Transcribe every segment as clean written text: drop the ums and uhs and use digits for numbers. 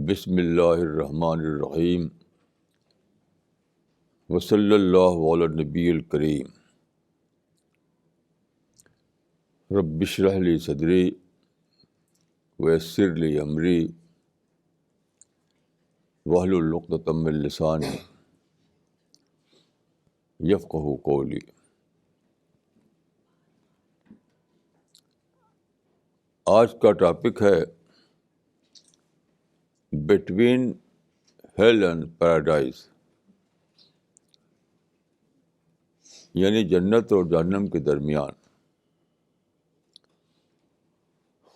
بسم اللہ الرحمن الرحیم وصلی اللہ علی النبی الکریم رب اشرح لی صدری ویسر لی امری واحلل عقدۃ من لسانی یفقہوا قولی۔ آج کا ٹاپک ہے بٹوین ہیل اینڈ پیراڈائز، یعنی جنت اور جہنم کے درمیان۔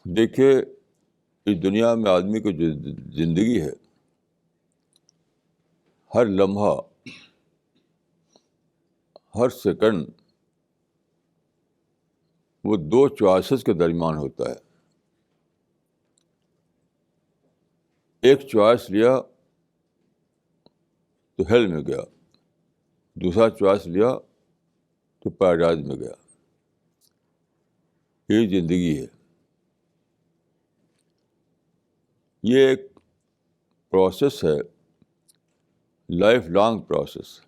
دیکھیے، اس دنیا میں آدمی کی جو زندگی ہے، ہر لمحہ، ہر سیکنڈ وہ دو چوائسیز کے درمیان ہوتا ہے۔ ایک چوائس لیا تو ہیل میں گیا، دوسرا چوائس لیا تو پیراڈائز میں گیا۔ یہی زندگی ہے۔ یہ ایک پروسیس ہے، لائف لانگ پروسیس۔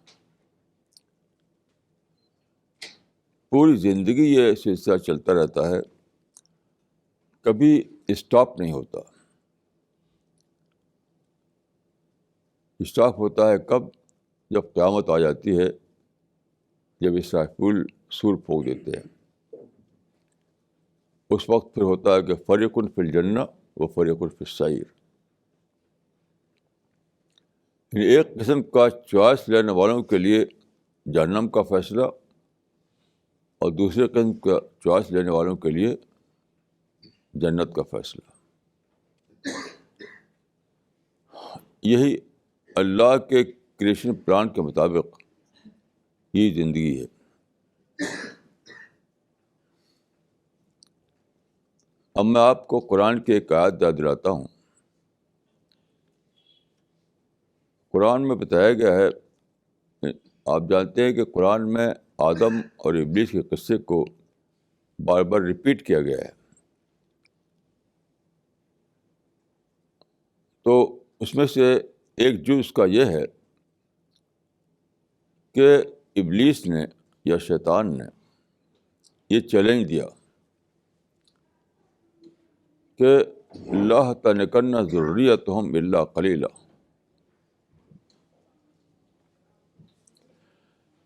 پوری زندگی یہ سلسلہ چلتا رہتا ہے، کبھی اسٹاپ نہیں ہوتا۔ اسٹاپ ہوتا ہے کب؟ جب قیامت آ جاتی ہے، جب اسرافیل سور پھونک دیتے ہیں، اس وقت پھر ہوتا ہے کہ فریق فی الجنہ و فریق فی السعیر۔ یعنی ایک قسم کا چوائس لینے والوں کے لیے جہنم کا فیصلہ، اور دوسرے قسم کا چوائس لینے والوں کے لیے جنت کا فیصلہ۔ یہی اللہ کے کریشن پلان کے مطابق یہ زندگی ہے۔ اب میں آپ کو قرآن کی ایک آیت یاد دلاتا ہوں۔ قرآن میں بتایا گیا ہے، آپ جانتے ہیں کہ قرآن میں آدم اور ابلیس کے قصے کو بار بار ریپیٹ کیا گیا ہے۔ تو اس میں سے ایک جز کا یہ ہے کہ ابلیس نے یا شیطان نے یہ چیلنج دیا کہ لا تحتنکن ذریتہم الا قلیلا،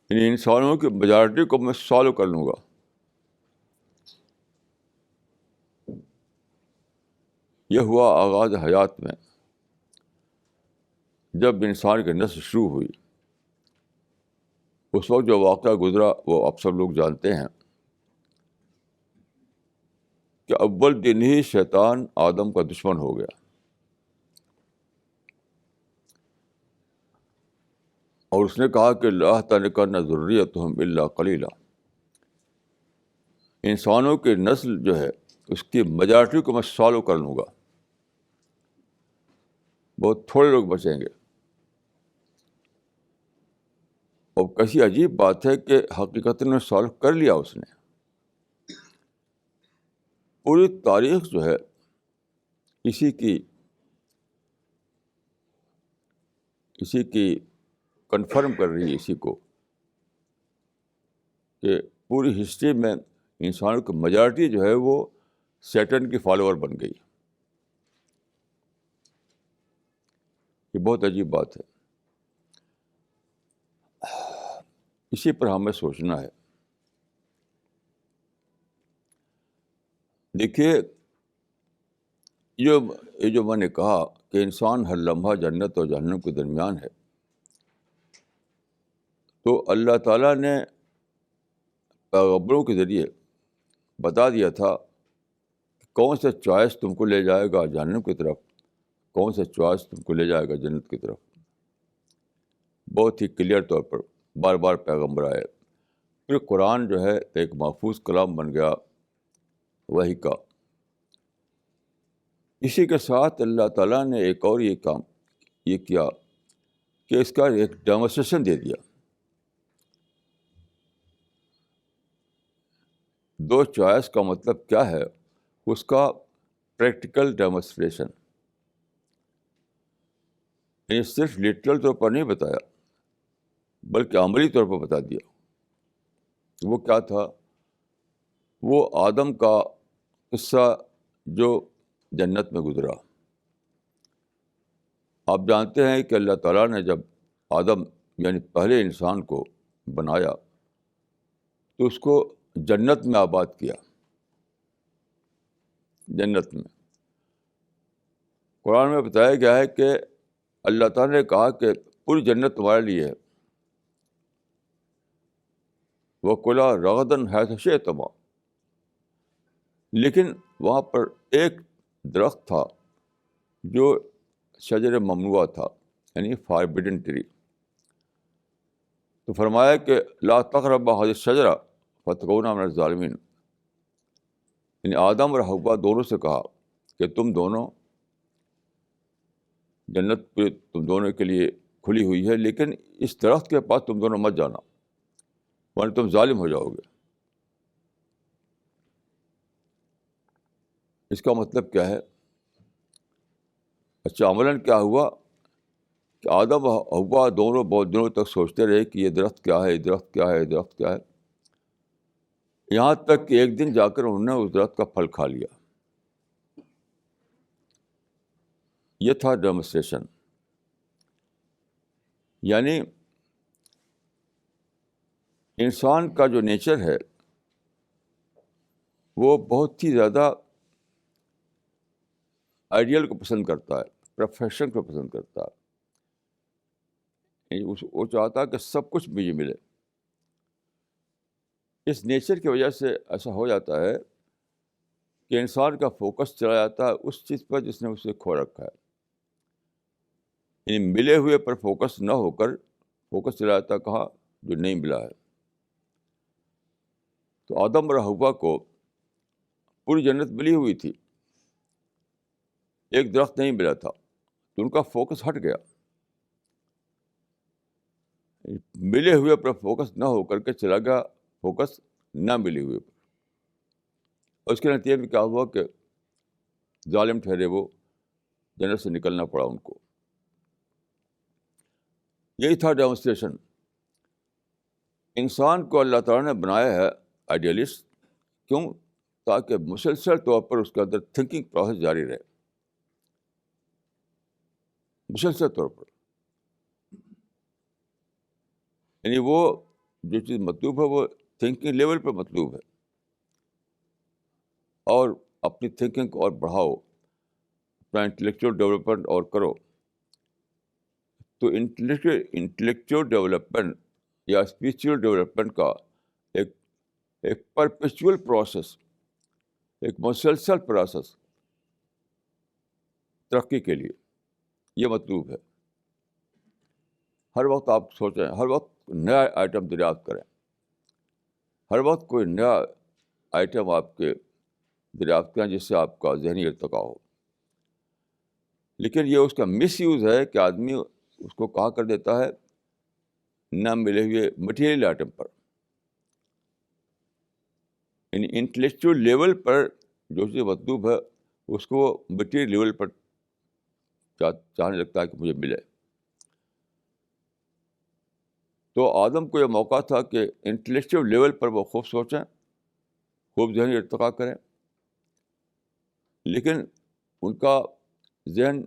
یعنی انسانوں کی میجارٹی کو میں سالو کر لوں گا۔ یہ ہوا آغاز حیات میں، جب انسان کی نسل شروع ہوئی۔ اس وقت جو واقعہ گزرا وہ آپ سب لوگ جانتے ہیں کہ اول دن ہی شیطان آدم کا دشمن ہو گیا، اور اس نے کہا کہ لا تحتنکن ذریتہم الا قلیلا، انسانوں کی نسل جو ہے اس کی میجارٹی کو میں سالو کر لوں گا، بہت تھوڑے لوگ بچیں گے۔ اور کیسی عجیب بات ہے کہ حقیقت میں سالو کر لیا اس نے۔ پوری تاریخ جو ہے اسی کی کنفرم کر رہی ہے اسی کو، کہ پوری ہسٹری میں انسانوں کی میجارٹی جو ہے وہ سیٹن کی فالوور بن گئی۔ یہ بہت عجیب بات ہے، اسی پر ہمیں سوچنا ہے۔ دیکھیے، یہ جو میں نے کہا کہ انسان ہر لمحہ جنت اور جہنم کے درمیان ہے، تو اللہ تعالیٰ نے پیغمبروں کے ذریعے بتا دیا تھا کہ کون سا چوائس تم کو لے جائے گا جہنم کی طرف، کون سا چوائس تم کو لے جائے گا جنت کی طرف۔ بہت ہی کلیئر طور پر بار بار پیغمبر آئے۔ پھر قرآن جو ہے ایک محفوظ کلام بن گیا وحی کا۔ اسی کے ساتھ اللہ تعالیٰ نے ایک اور یہ کیا کہ اس کا ایک ڈیمونسٹریشن دے دیا۔ دو چوائس کا مطلب کیا ہے، اس کا پریکٹیکل ڈیمونسٹریشن۔ یعنی صرف لٹرل طور پر نہیں بتایا بلکہ عملی طور پر بتا دیا. وہ کیا تھا؟ وہ آدم کا قصہ جو جنت میں گزرا. آپ جانتے ہیں کہ اللہ تعالیٰ نے جب آدم یعنی پہلے انسان کو بنایا تو اس کو جنت میں آباد کیا. جنت میں قرآن میں بتایا گیا ہے کہ اللہ تعالیٰ نے کہا کہ پوری جنت تمہارے لیے ہے. وہ کلا رغدن ہے شئتما، لیکن وہاں پر ایک درخت تھا جو شجر ممنوعہ تھا، یعنی فاربڈن ٹری. تو فرمایا کہ لا تقربا هذه الشجرة فتكونا من الظالمین. یعنی آدم اور حوا دونوں سے کہا کہ تم دونوں جنت پہ تم دونوں کے لیے کھلی ہوئی ہے، لیکن اس درخت کے پاس تم دونوں مت جانا ورنہ تم ظالم ہو جاؤ گے. اس کا مطلب کیا ہے؟ اچھا عملاً کیا ہوا کہ آدم و حوا دونوں بہت دنوں تک سوچتے رہے کہ یہ درخت کیا ہے، یہ درخت کیا ہے، یہ درخت کیا ہے، یہاں تک کہ ایک دن جا کر انہوں نے اس درخت کا پھل کھا لیا. یہ تھا ڈیمونسٹریشن. یعنی انسان کا جو نیچر ہے وہ بہت ہی زیادہ آئیڈیل کو پسند کرتا ہے، پرفیکشن کو پسند کرتا ہے. وہ چاہتا ہے کہ سب کچھ مجھے ملے. اس نیچر کی وجہ سے ایسا ہو جاتا ہے کہ انسان کا فوکس چلا جاتا ہے اس چیز پر جس نے اسے کھو رکھا ہے. یعنی ملے ہوئے پر فوکس نہ ہو کر فوکس چلا جاتا ہے کہاں؟ جو نہیں ملا ہے. تو آدم اور حوا کو پوری جنت ملی ہوئی تھی، ایک درخت نہیں ملا تھا، تو ان کا فوکس ہٹ گیا. ملے ہوئے پر فوکس نہ ہو کر کے چلا گیا فوکس نہ ملے ہوئے پر. اور اس کے نتیجے میں کیا ہوا کہ ظالم ٹھہرے، وہ جنت سے نکلنا پڑا ان کو. یہی تھا ڈیمونسٹریشن. انسان کو اللہ تعالیٰ نے بنایا ہے آئیڈیلسٹ. کیوں؟ تاکہ مسلسل طور پر اس کے اندر تھنکنگ پروسیس جاری رہے، مسلسل طور پر. یعنی وہ جو چیز مطلوب ہے وہ تھنکنگ لیول پہ مطلوب ہے، اور اپنی تھنکنگ کو اور بڑھاؤ، اپنا انٹلیکچوئل ڈیولپمنٹ اور کرو. تو انٹلیکچوئل ڈیولپمنٹ یا اسپریچول ڈیولپمنٹ کا ایک پرپیچول پروسیس، ایک مسلسل پروسیس ترقی کے لیے یہ مطلوب ہے. ہر وقت آپ سوچیں، ہر وقت نیا آئٹم دریافت کریں، ہر وقت کوئی نیا آئٹم آپ کے دریافت کریں جس سے آپ کا ذہنی ارتقاء ہو. لیکن یہ اس کا مس یوز ہے کہ آدمی اس کو کہا کر دیتا ہے نہ ملے ہوئے مٹیریل آئٹم پر. یعنی انٹلیکچوئل لیول پر جو چیز مطلوب ہے اس کو مٹیریل لیول پر چاہنے لگتا ہے کہ مجھے ملے. تو آدم کو یہ موقع تھا کہ انٹلیکچوئل لیول پر وہ خوب سوچیں، خوب ذہنی ارتقاء کریں، لیکن ان کا ذہن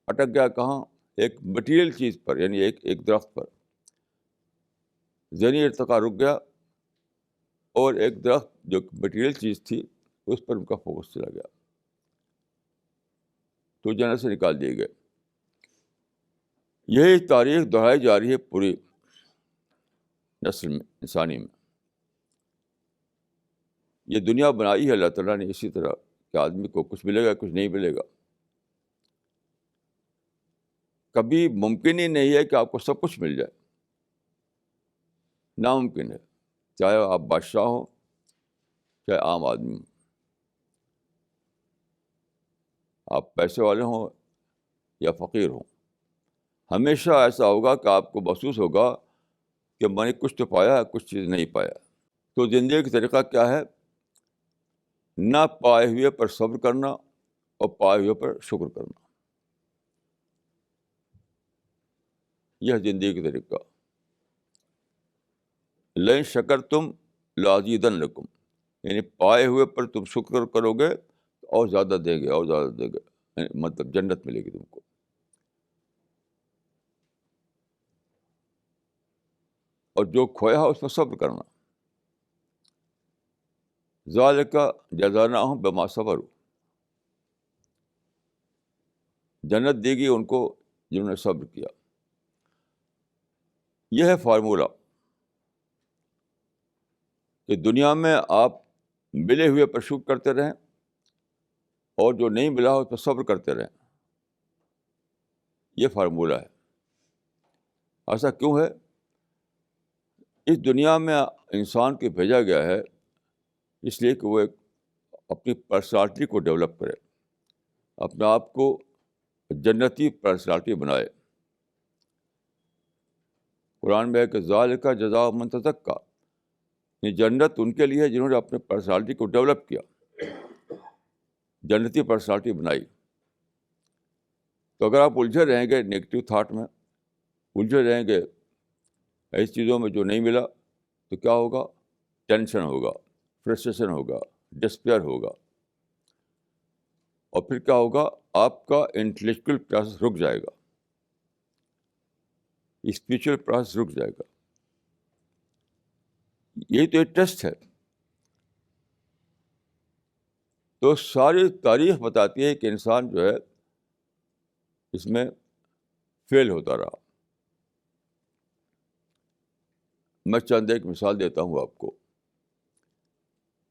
اٹک گیا کہاں؟ ایک مٹیریل چیز پر، یعنی ایک درخت پر. ذہنی ارتقاء رک گیا اور ایک درخت جو مٹیریل چیز تھی اس پر ان کا فوکس چلا گیا، تو جنت سے نکال دیے گئے. یہی تاریخ دہرائی جا رہی ہے پوری نسل میں، انسانی میں. یہ دنیا بنائی ہے اللہ تعالیٰ نے اسی طرح کہ آدمی کو کچھ ملے گا، کچھ نہیں ملے گا. کبھی ممکن ہی نہیں ہے کہ آپ کو سب کچھ مل جائے، ناممکن ہے. چاہے آپ بادشاہ ہوں، چاہے عام آدمی ہوں، آپ پیسے والے ہوں یا فقیر ہوں، ہمیشہ ایسا ہوگا کہ آپ کو محسوس ہوگا کہ میں نے کچھ تو پایا، کچھ چیز نہیں پایا. تو زندگی کا طریقہ کیا ہے؟ نہ پائے ہوئے پر صبر کرنا اور پائے ہوئے پر شکر کرنا. یہ زندگی کا طریقہ. لئن شکرتم لازیدنکم، یعنی پائے ہوئے پر تم شکر کرو گے تو اور زیادہ دیں گے، اور زیادہ دیں گے، مطلب جنت ملے گی تم کو. اور جو کھویا ہے اس پر صبر کرنا. ذالک جزاناہم بما صبروا، جنت دے گی ان کو جنہوں نے صبر کیا. یہ ہے فارمولہ کہ دنیا میں آپ ملے ہوئے پر شکر کرتے رہیں اور جو نہیں ملا اس پر صبر کرتے رہیں. یہ فارمولہ ہے. ایسا کیوں ہے؟ اس دنیا میں انسان کو بھیجا گیا ہے اس لیے کہ وہ ایک اپنی پرسنالٹی کو ڈیولپ کرے، اپنے آپ کو جنتی پرسنالٹی بنائے. قرآن میں ہے کہ ذالک جزاء من تزکیٰ، یہ جنت ان کے لیے جنہوں نے اپنے پرسنالٹی کو ڈیولپ کیا، جنتی پرسنالٹی بنائی. تو اگر آپ الجھے رہیں گے نیگیٹو تھاٹ میں، الجھے رہیں گے ایسی چیزوں میں جو نہیں ملا، تو کیا ہوگا؟ ٹینشن ہوگا، فرسٹریشن ہوگا، ڈسپیئر ہوگا. اور پھر کیا ہوگا؟ آپ کا انٹلیکچوئل پروسیس رک جائے گا، اسپریچول پروسیس رک جائے گا. یہی تو ایک ٹیسٹ ہے. تو ساری تاریخ بتاتی ہے کہ انسان جو ہے اس میں فیل ہوتا رہا. میں چند ایک مثال دیتا ہوں آپ کو.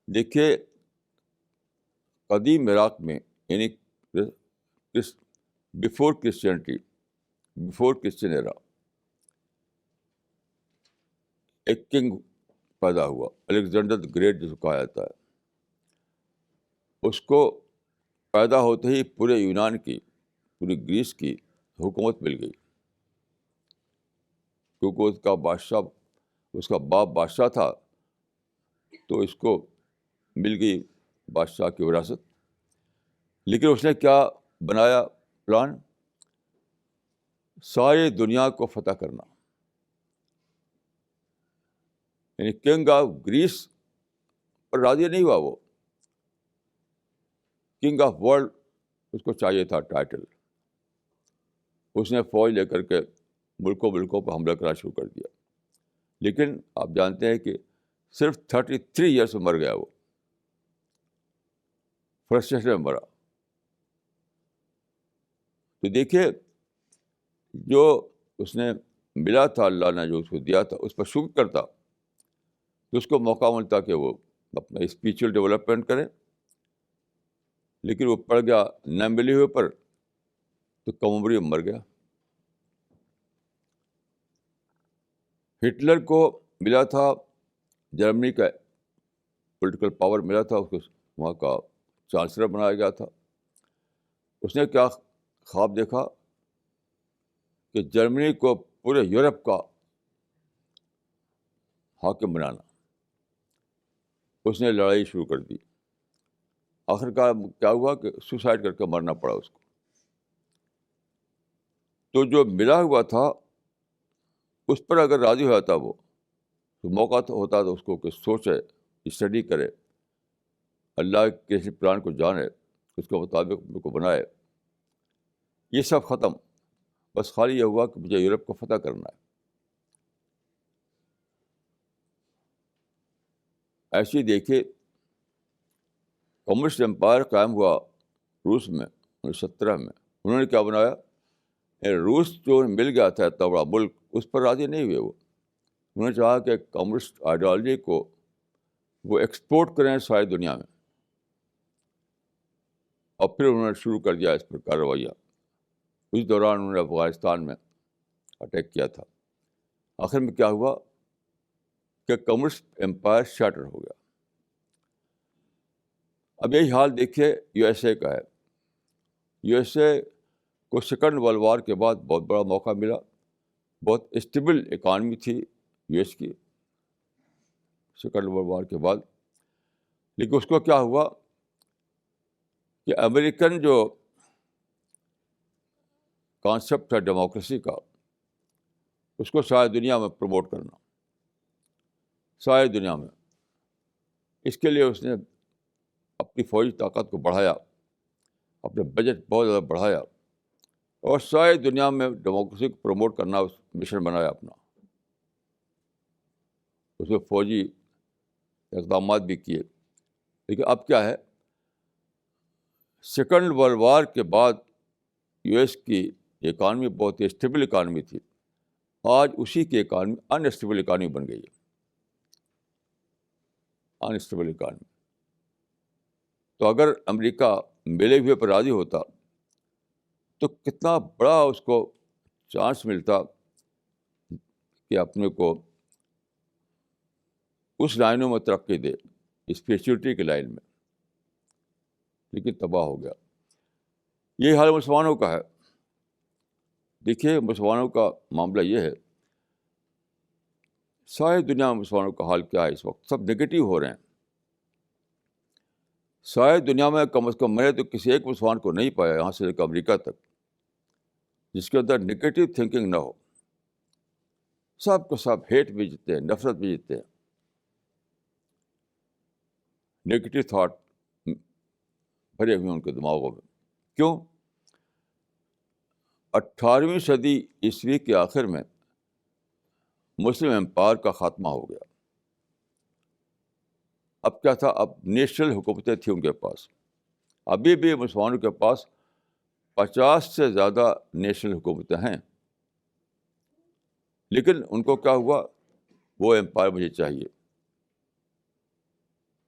دیکھیے قدیم عراق میں، یعنی بفور کرسچینٹی، بفور کرسچن ایرا، ایک کنگ پیدا ہوا، الیگزینڈر دی گریٹ جس کو کہا جاتا ہے. اس کو پیدا ہوتے ہی پورے یونان کی، پوری گریس کی حکومت مل گئی، کیونکہ اس کا بادشاہ، اس کا باپ بادشاہ تھا، تو اس کو مل گئی بادشاہ کی وراثت. لیکن اس نے کیا بنایا پلان؟ ساری دنیا کو فتح کرنا. یعنی کنگ آف گریس پر راضی نہیں ہوا، وہ کنگ آف ورلڈ اس کو چاہیے تھا ٹائٹل. اس نے فوج لے کر کے ملکوں پر حملہ کرنا شروع کر دیا. لیکن آپ جانتے ہیں کہ صرف 33 ایئرس میں مر گیا وہ، فرسٹریشن میں مرا. تو دیکھیے جو اس نے ملا تھا، اللہ نے جو اس کو دیا تھا اس پر شکر کرتا تو اس کو موقع ملتا کہ وہ اپنا اسپریچول ڈیولپمنٹ کرے. لیکن وہ پڑ گیا نہ ملے ہوئے پر، تو کم عمری میں مر گیا. ہٹلر کو ملا تھا جرمنی کا پولیٹیکل پاور ملا تھا، اس کو وہاں کا چانسلر بنایا گیا تھا. اس نے کیا خواب دیکھا کہ جرمنی کو پورے یورپ کا حاکم بنانا. اس نے لڑائی شروع کر دی. آخر کار کیا ہوا کہ سوسائڈ کر کے مرنا پڑا اس کو. تو جو ملا ہوا تھا اس پر اگر راضی ہو جاتا وہ، تو موقع تو ہوتا تھا اس کو کہ سوچے، اسٹڈی کرے، اللہ کے کسی پلان کو جانے، اس کے مطابق ان کو بنائے. یہ سب ختم. بس خالی یہ ہوا کہ مجھے یورپ کو فتح کرنا ہے. ایسے ہی دیکھیے کمیونسٹ امپائر قائم ہوا روس میں 1917 میں. انہوں نے کیا بنایا؟ روس جو مل گیا تھا اتنا بڑا ملک، اس پر راضی نہیں ہوئے وہ. انہوں نے چاہا کہ کمیونسٹ آئیڈیالوجی کو وہ ایکسپورٹ کریں ساری دنیا میں، اور پھر انہوں نے شروع کر دیا اس پر کارروائیاں. اس دوران انہوں نے افغانستان میں اٹیک کیا تھا. آخر میں کیا ہوا کہ کمیونسٹ امپائر شیٹر ہو گیا. اب یہی حال دیکھیے یو ایس اے کا ہے. یو ایس اے کو سیکنڈ ورلڈ وار کے بعد بہت بڑا موقع ملا. بہت اسٹیبل اکانومی تھی یو ایس کی سیکنڈ ورلڈ وار کے بعد. لیکن اس کو کیا ہوا کہ امریکن جو کانسیپٹ تھا ڈیموکریسی کا، اس کو ساری دنیا میں پروموٹ کرنا، ساری دنیا میں. اس کے لیے اس نے اپنی فوجی طاقت کو بڑھایا، اپنے بجٹ بہت زیادہ بڑھایا، اور ساری دنیا میں ڈیموکریسی کو پروموٹ کرنا اس مشن بنایا اپنا. اس میں فوجی اقدامات بھی کیے. لیکن اب کیا ہے، سیکنڈ ورلڈ وار کے بعد یو ایس کی اکانومی بہت ہی اسٹیبل اکانومی تھی. آج اسی کی اکانومی انسٹیبل اکانومی بن گئی ہے، انسٹیبل اکانومی. تو اگر امریکہ ملے ہوئے پر راضی ہوتا تو کتنا بڑا اس کو چانس ملتا کہ اپنے کو اس لائنوں میں ترقی دے، اسپریچولیٹی کی لائن میں. لیکن تباہ ہو گیا. یہ حال مسلمانوں کا ہے. دیکھیے مسلمانوں کا معاملہ یہ ہے، ساری دنیا میں مسلمانوں کا حال کیا ہے اس وقت؟ سب نگیٹو ہو رہے ہیں. ساری دنیا میں کم از کم میں نے تو کسی ایک مسلمان کو نہیں پایا یہاں سے لے کر امریکہ تک جس کے اندر نگیٹو تھنکنگ نہ ہو. سب کو سب ہیٹ بھی جیتے ہیں، نفرت بھی جیتے ہیں، نگیٹو تھاٹ بھرے ہوئے ان کے دماغوں میں. کیوں؟ 18ویں صدی عیسوی کے آخر میں مسلم امپائر کا خاتمہ ہو گیا. اب کیا تھا؟ اب نیشنل حکومتیں تھیں ان کے پاس. ابھی بھی مسلمانوں کے پاس 50 سے زیادہ نیشنل حکومتیں ہیں. لیکن ان کو کیا ہوا؟ وہ امپائر مجھے چاہیے.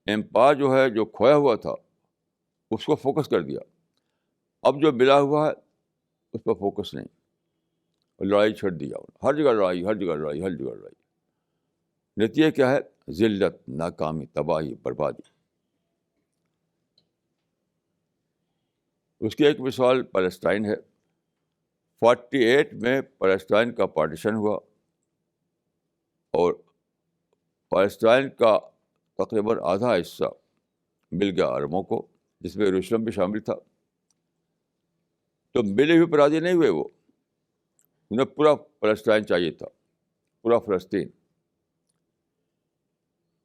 امپائر جو ہے، جو کھویا ہوا تھا اس کو فوکس کر دیا. اب جو ملا ہوا ہے اس پر فوکس نہیں، لڑائی چھڑ دیا. ہر جگہ لڑائی، ہر جگہ لڑائی، ہر جگہ لڑائی. نتیجہ کیا ہے؟ ذلت، ناکامی، تباہی، بربادی. اس کی ایک مثال پیلسٹائن ہے. 48 میں پیلسٹائن کا پارٹیشن ہوا اور پیلسٹائن کا تقریباً آدھا حصہ مل گیا عربوں کو، جس میں یروشلم بھی شامل تھا. تو ملے ہوئے پر راضی نہیں ہوئے. وہ انہیں پورا پیلسٹائن چاہیے تھا، پورا فلسطین.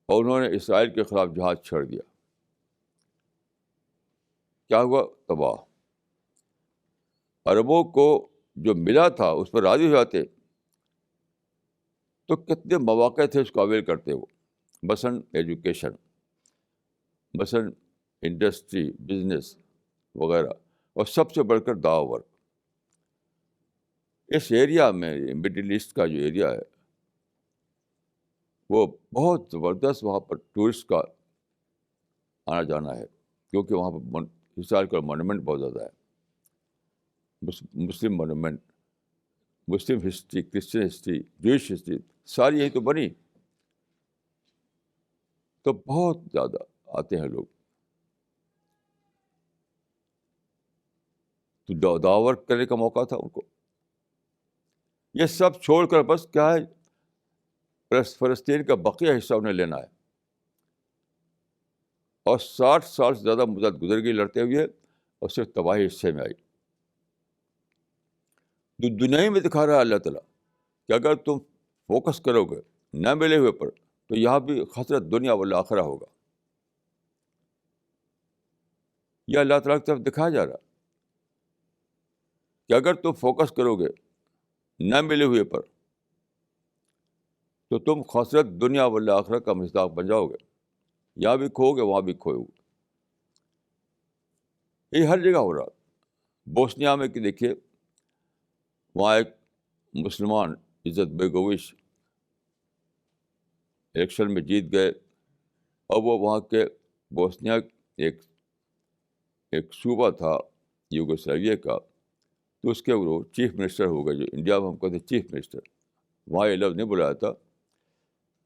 اور انہوں نے اسرائیل کے خلاف جہاد چھیڑ دیا. کیا ہوا؟ تباہ. عربوں کو جو ملا تھا اس پر راضی ہو جاتے تو کتنے مواقع تھے اس کو اویل کرتے. وہ مثلاً ایجوکیشن، مثلاً انڈسٹری، بزنس وغیرہ، اور سب سے بڑھ کر دعوت ورک. اس ایریا میں، مڈل ایسٹ کا جو ایریا ہے وہ بہت زبردست. وہاں پر ٹورسٹ کا آنا جانا ہے کیونکہ وہاں پر ہسٹوریکل مونومنٹ بہت زیادہ ہے. Muslim monument, Muslim history, Christian history, Jewish history, ساری یہی تو بنی. تو بہت زیادہ آتے ہیں لوگ. تو دعوت کرنے کا موقع تھا ان کو. یہ سب چھوڑ کر بس کیا ہے، فلسطین کا بقیہ حصہ انہیں لینا ہے. اور 60 سال سے زیادہ مدت گزر گئی لڑتے ہوئے، اور صرف تباہی حصے میں آئی. دنیا ہی میں دکھا رہا ہے اللہ تعالیٰ کہ اگر تم فوکس کرو گے نہ ملے ہوئے پر تو یہاں بھی خسرت دنیا والآخرہ ہوگا. یہ اللہ تعالیٰ کی طرف دکھایا جا رہا کہ اگر تم فوکس کرو گے نہ ملے ہوئے پر تو تم خسرت دنیا والآخرہ کا مصداق بن جاؤ گے. یہاں بھی کھو گے، وہاں بھی کھوئے گے. یہ ہر جگہ ہو رہا. بوسنیا میں کہ دیکھیے، وہاں ایک مسلمان عزت بیگوش الیکشن میں جیت گئے، اور وہ وہاں کے بوسنیا ایک صوبہ تھا یوگوسلاویا کا، تو اس کے وہ چیف منسٹر ہو گئے. جو انڈیا میں ہم کہتے ہیں چیف منسٹر، وہاں یہ لفظ نہیں بلایا تھا.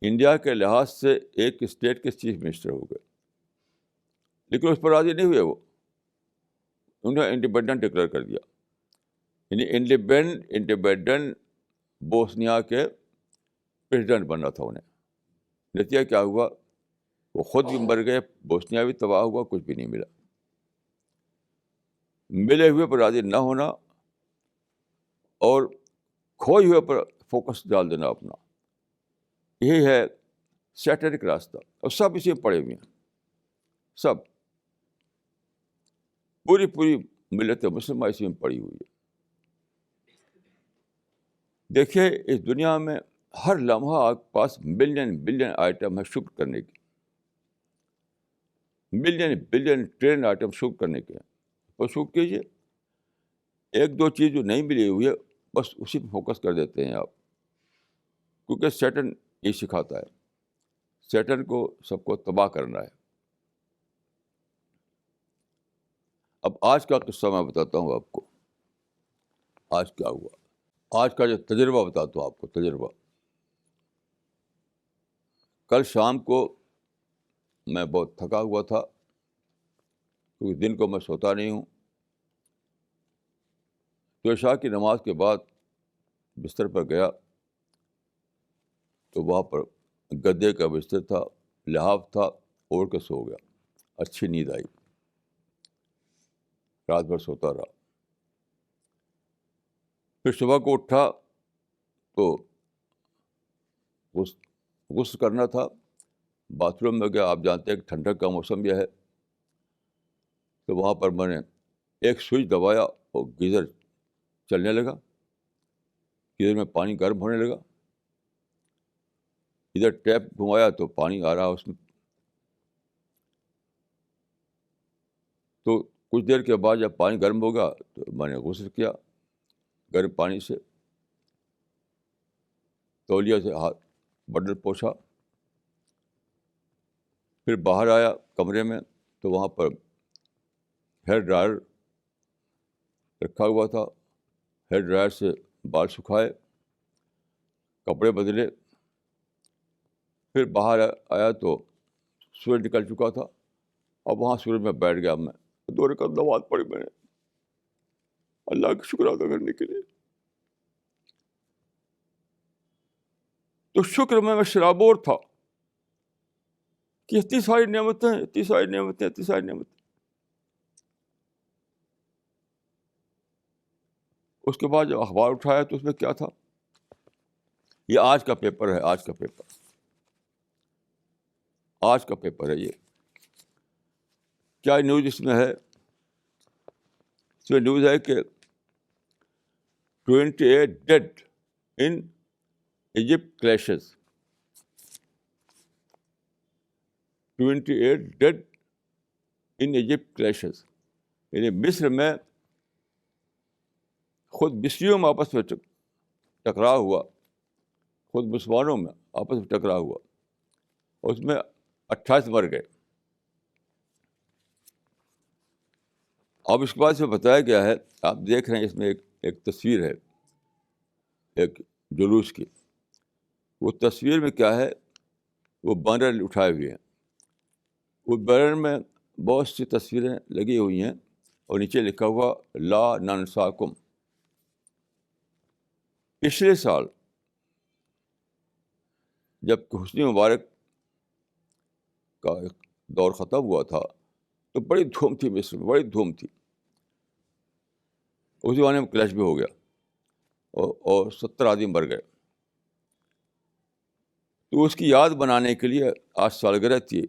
انڈیا کے لحاظ سے ایک اسٹیٹ کے چیف منسٹر ہو گئے. لیکن اس پر راضی نہیں ہوئے. وہ انہیں انڈیپینڈنٹ ڈکلیئر کر دیا. یعنی انڈیپینڈنٹ بوسنیا کے پریزیڈنٹ بننا تھا انہیں. نتیجہ کیا ہوا؟ وہ خود بھی مر گئے، بوسنیا بھی تباہ ہوا، کچھ بھی نہیں ملا. ملے ہوئے پر راضی نہ ہونا اور کھوئے ہوئے پر فوکس ڈال دینا اپنا. یہی ہے سیٹرک راستہ, اور سب اسی میں پڑے ہوئے ہیں. سب پوری ملت مسلمہ اسی میں پڑی ہوئی ہے. دیکھیے اس دنیا میں ہر لمحہ آپ کے پاس بلین آئٹم ہے شکر کرنے کی, بلین ٹرین آئٹم شکر کرنے کے ہیں. اور شکر کیجیے. ایک دو چیز جو نہیں ملی ہوئی ہے بس اسی پہ فوکس کر دیتے ہیں آپ, کیونکہ سیٹن یہ سکھاتا ہے, سیٹن کو سب کو تباہ کرنا ہے. اب آج کا قصہ میں بتاتا ہوں آپ کو. آج کیا ہوا, آج کا جو تجربہ بتاتا ہوں آپ کو. تجربہ کل شام کو میں بہت تھکا ہوا تھا, کیونکہ دن کو میں سوتا نہیں ہوں. تو عشاء کی نماز کے بعد بستر پر گیا تو وہاں پر گدے کا بستر تھا, لحاف تھا, اوڑھ کے سو گیا. اچھی نیند آئی, رات بھر سوتا رہا. پھر صبح کو اٹھا تو غسل کرنا تھا, باتھ روم میں گیا. آپ جانتے ہیں کہ ٹھنڈک کا موسم یہ ہے, تو وہاں پر میں نے ایک سوئچ دبایا اور گیزر چلنے لگا. گیزر میں پانی گرم ہونے لگا. ادھر ٹیپ گھمایا تو پانی آ رہا اس میں. تو کچھ دیر کے بعد جب پانی گرم ہوگا تو میں نے غسل کیا گرم پانی سے, تولیہ سے ہاتھ بدن پوچھا. پھر باہر آیا کمرے میں تو وہاں پر ہیئر ڈرائر رکھا ہوا تھا. ہیئر ڈرائر سے بال سکھائے, کپڑے بدلے. پھر باہر آیا تو سورج نکل چکا تھا. اب وہاں سورج میں بیٹھ گیا. میں 2 رکعت نماز پڑھی میں نے اللہ کا شکر ادا کرنے کے لیے. تو شکر میں شرابور تھا کہ اتنی ساری نعمتیں. اس کے بعد جب اخبار اٹھایا تو اس میں کیا تھا, یہ آج کا پیپر ہے. آج کا پیپر ہے. یہ کیا نیوز اس میں ہے؟ اس میں نیوز ہے کہ 28 dead in Egypt clashes. 28 dead in Egypt clashes. یعنی مصر میں خود مصریوں میں آپس میں ٹکراؤ ہوا, خود مسلمانوں میں آپس میں ٹکراؤ ہوا, اس میں 28 مر گئے. اب اس کے بعد سے بتایا گیا ہے, آپ دیکھ رہے ہیں اس میں ایک تصویر ہے ایک جلوس کی. وہ تصویر میں کیا ہے, وہ بینر اٹھائے ہوئے ہیں. وہ بینر میں بہت سی تصویریں لگی ہوئی ہیں اور نیچے لکھا ہوا لا ننساکم. پچھلے سال جب حسنی مبارک کا ایک دور ختم ہوا تھا تو بڑی دھوم تھی مصر میں, بڑی دھوم تھی. اس زمانے میں کلیش بھی ہو گیا اور 70 آدمی مر گئے. تو اس کی یاد بنانے کے لیے آج سالگرہ تھی,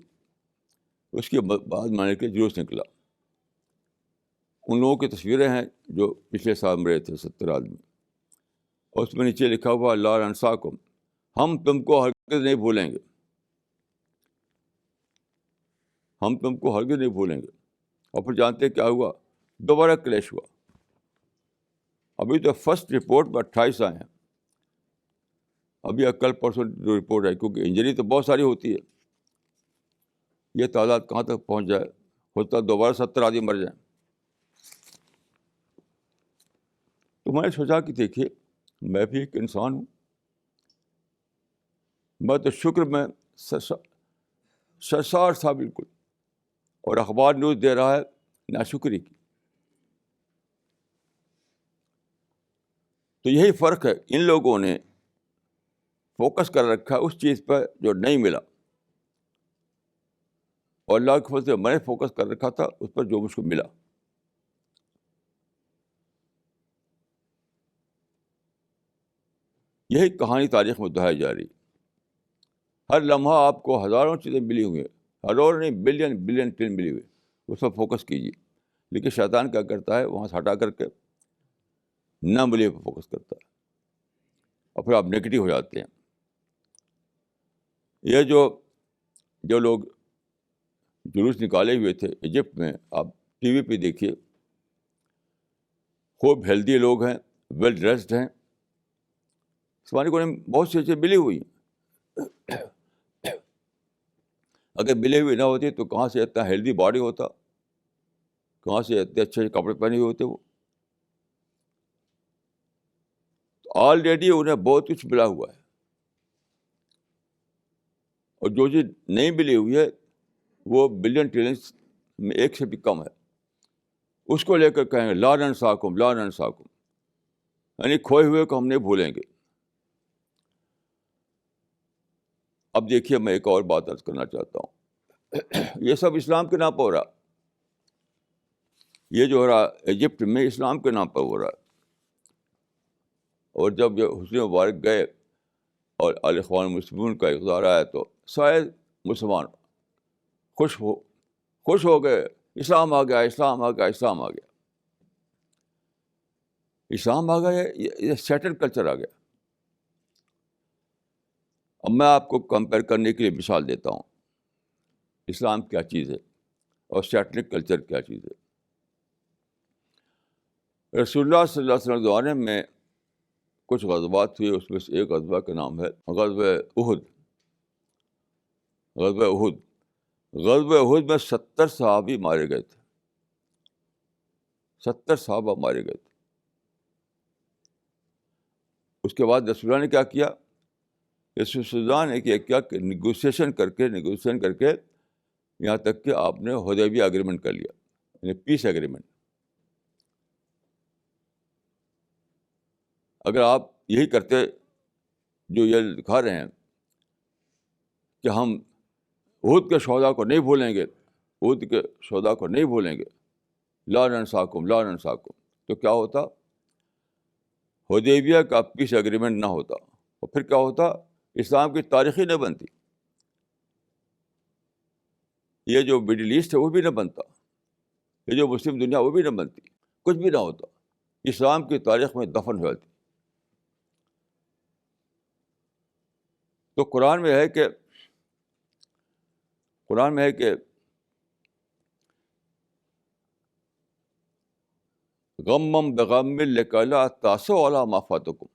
اس کی بعد منانے کے لیے جلوس نکلا. ان لوگوں کی تصویریں ہیں جو پچھلے سال مرے تھے 70 آدمی, اور اس میں نیچے لکھا ہوا لا ننساکم, ہم تم کو ہرگز نہیں بھولیں گے, ہم تم کو ہرگز نہیں بھولیں گے. اور پھر جانتے کیا ہوا, دوبارہ کلیش ہوا. ابھی تو فرسٹ رپورٹ میں 28 آئے ہیں. ابھی کل پرسوں جو رپورٹ ہے, کیونکہ انجری تو بہت ساری ہوتی ہے, یہ تعداد کہاں تک پہنچ جائے, ہوتا دوبارہ 70 آدمی مر جائیں. تو میں نے سوچا کہ دیکھیے میں بھی ایک انسان ہوں, میں تو شکر میں سرشار تھا بالکل, اور اخبار نیوز دے رہا ہے ناشکری کی. تو یہی فرق ہے, ان لوگوں نے فوکس کر رکھا اس چیز پر جو نہیں ملا, اور اللہ کے فضل سے میں نے فوکس کر رکھا تھا اس پر جو مجھ کو ملا. یہی کہانی تاریخ میں دہرائی جا رہی. ہر لمحہ آپ کو ہزاروں چیزیں ملی ہوئی ہیں, ہزاروں نہیں, بلین بلین ٹرین ملی ہوئی, اس پر فوکس کیجیے. لیکن شیطان کیا کرتا ہے, وہاں سے ہٹا کر کے نہ ملے پہ فوکس کرتا ہے, اور پھر آپ نگیٹو ہو جاتے ہیں. یہ جو لوگ جلوس نکالے ہوئے تھے ایجپٹ میں, آپ ٹی وی پہ دیکھیے, خوب ہیلدی لوگ ہیں, ویل ڈریسڈ ہیں, سماجی کو بہت سی چیزیں ملی ہوئی ہیں. اگر ملی ہوئی نہ ہوتی تو کہاں سے اتنا ہیلدی باڈی ہوتا, کہاں سے اتنے اچھے کپڑے پہنے ہوئے ہوتے وہ. آلریڈی انہیں بہت کچھ ملا ہوا ہے, اور جو چیز نہیں ملی ہوئی ہے وہ بلین ٹریلینس میں ایک سے بھی کم ہے. اس کو لے کر کہیں گے لا ننساکم لا ننساکم, یعنی کھوئے ہوئے کو ہم نہیں بھولیں گے. اب دیکھیے, میں ایک اور بات عرض کرنا چاہتا ہوں. یہ سب اسلام کے نام پر ہو رہا, یہ جو ہو رہا ایجپٹ میں اسلام کے نام پر ہو رہا ہے. اور جب یہ حسنی مبارک گئے اور الاخوان المسلمون کا اقتدار آیا تو سارے مسلمان خوش ہو گئے, اسلام آ گیا, اسلام آ گیا, اسلام آ گیا, اسلام آ گیا. یہ سیٹل کلچر آ گیا. اب میں آپ کو کمپیئر کرنے کے لیے مثال دیتا ہوں, اسلام کیا چیز ہے اور سیٹلک کلچر کیا چیز ہے. رسول اللہ صلی اللہ علیہ وسلم کے زمانے میں کچھ غزوات ہوئے, اس میں سے ایک غزوہ کا نام ہے غزوہ احد. غزوہ احد میں 70 صحابی مارے گئے تھے. 70 صحابہ مارے گئے تھے. اس کے بعد رسول اللہ نے کیا کیا, رسول اللہ نے کیا کہ نیگوسیشن کر کے یہاں تک کہ آپ نے حدیبیہ ایگریمنٹ کر لیا, یعنی پیس ایگریمنٹ. اگر آپ یہی کرتے جو یہ دکھا رہے ہیں کہ ہم احد کے شہداء کو نہیں بھولیں گے, احد کے شہداء کو نہیں بھولیں گے, لا ننساکم لا ننساکم, تو کیا ہوتا, حدیبیہ کا پیس ایگریمنٹ نہ ہوتا, اور پھر کیا ہوتا, اسلام کی تاریخ ہی نہ بنتی. یہ جو مڈل ایسٹ ہے وہ بھی نہ بنتا, یہ جو مسلم دنیا وہ بھی نہ بنتی, کچھ بھی نہ ہوتا, اسلام کی تاریخ میں دفن ہو جاتی. تو قرآن میں ہے کہ غمم بغم لکئی لا تأسوا علی ما فاتکم.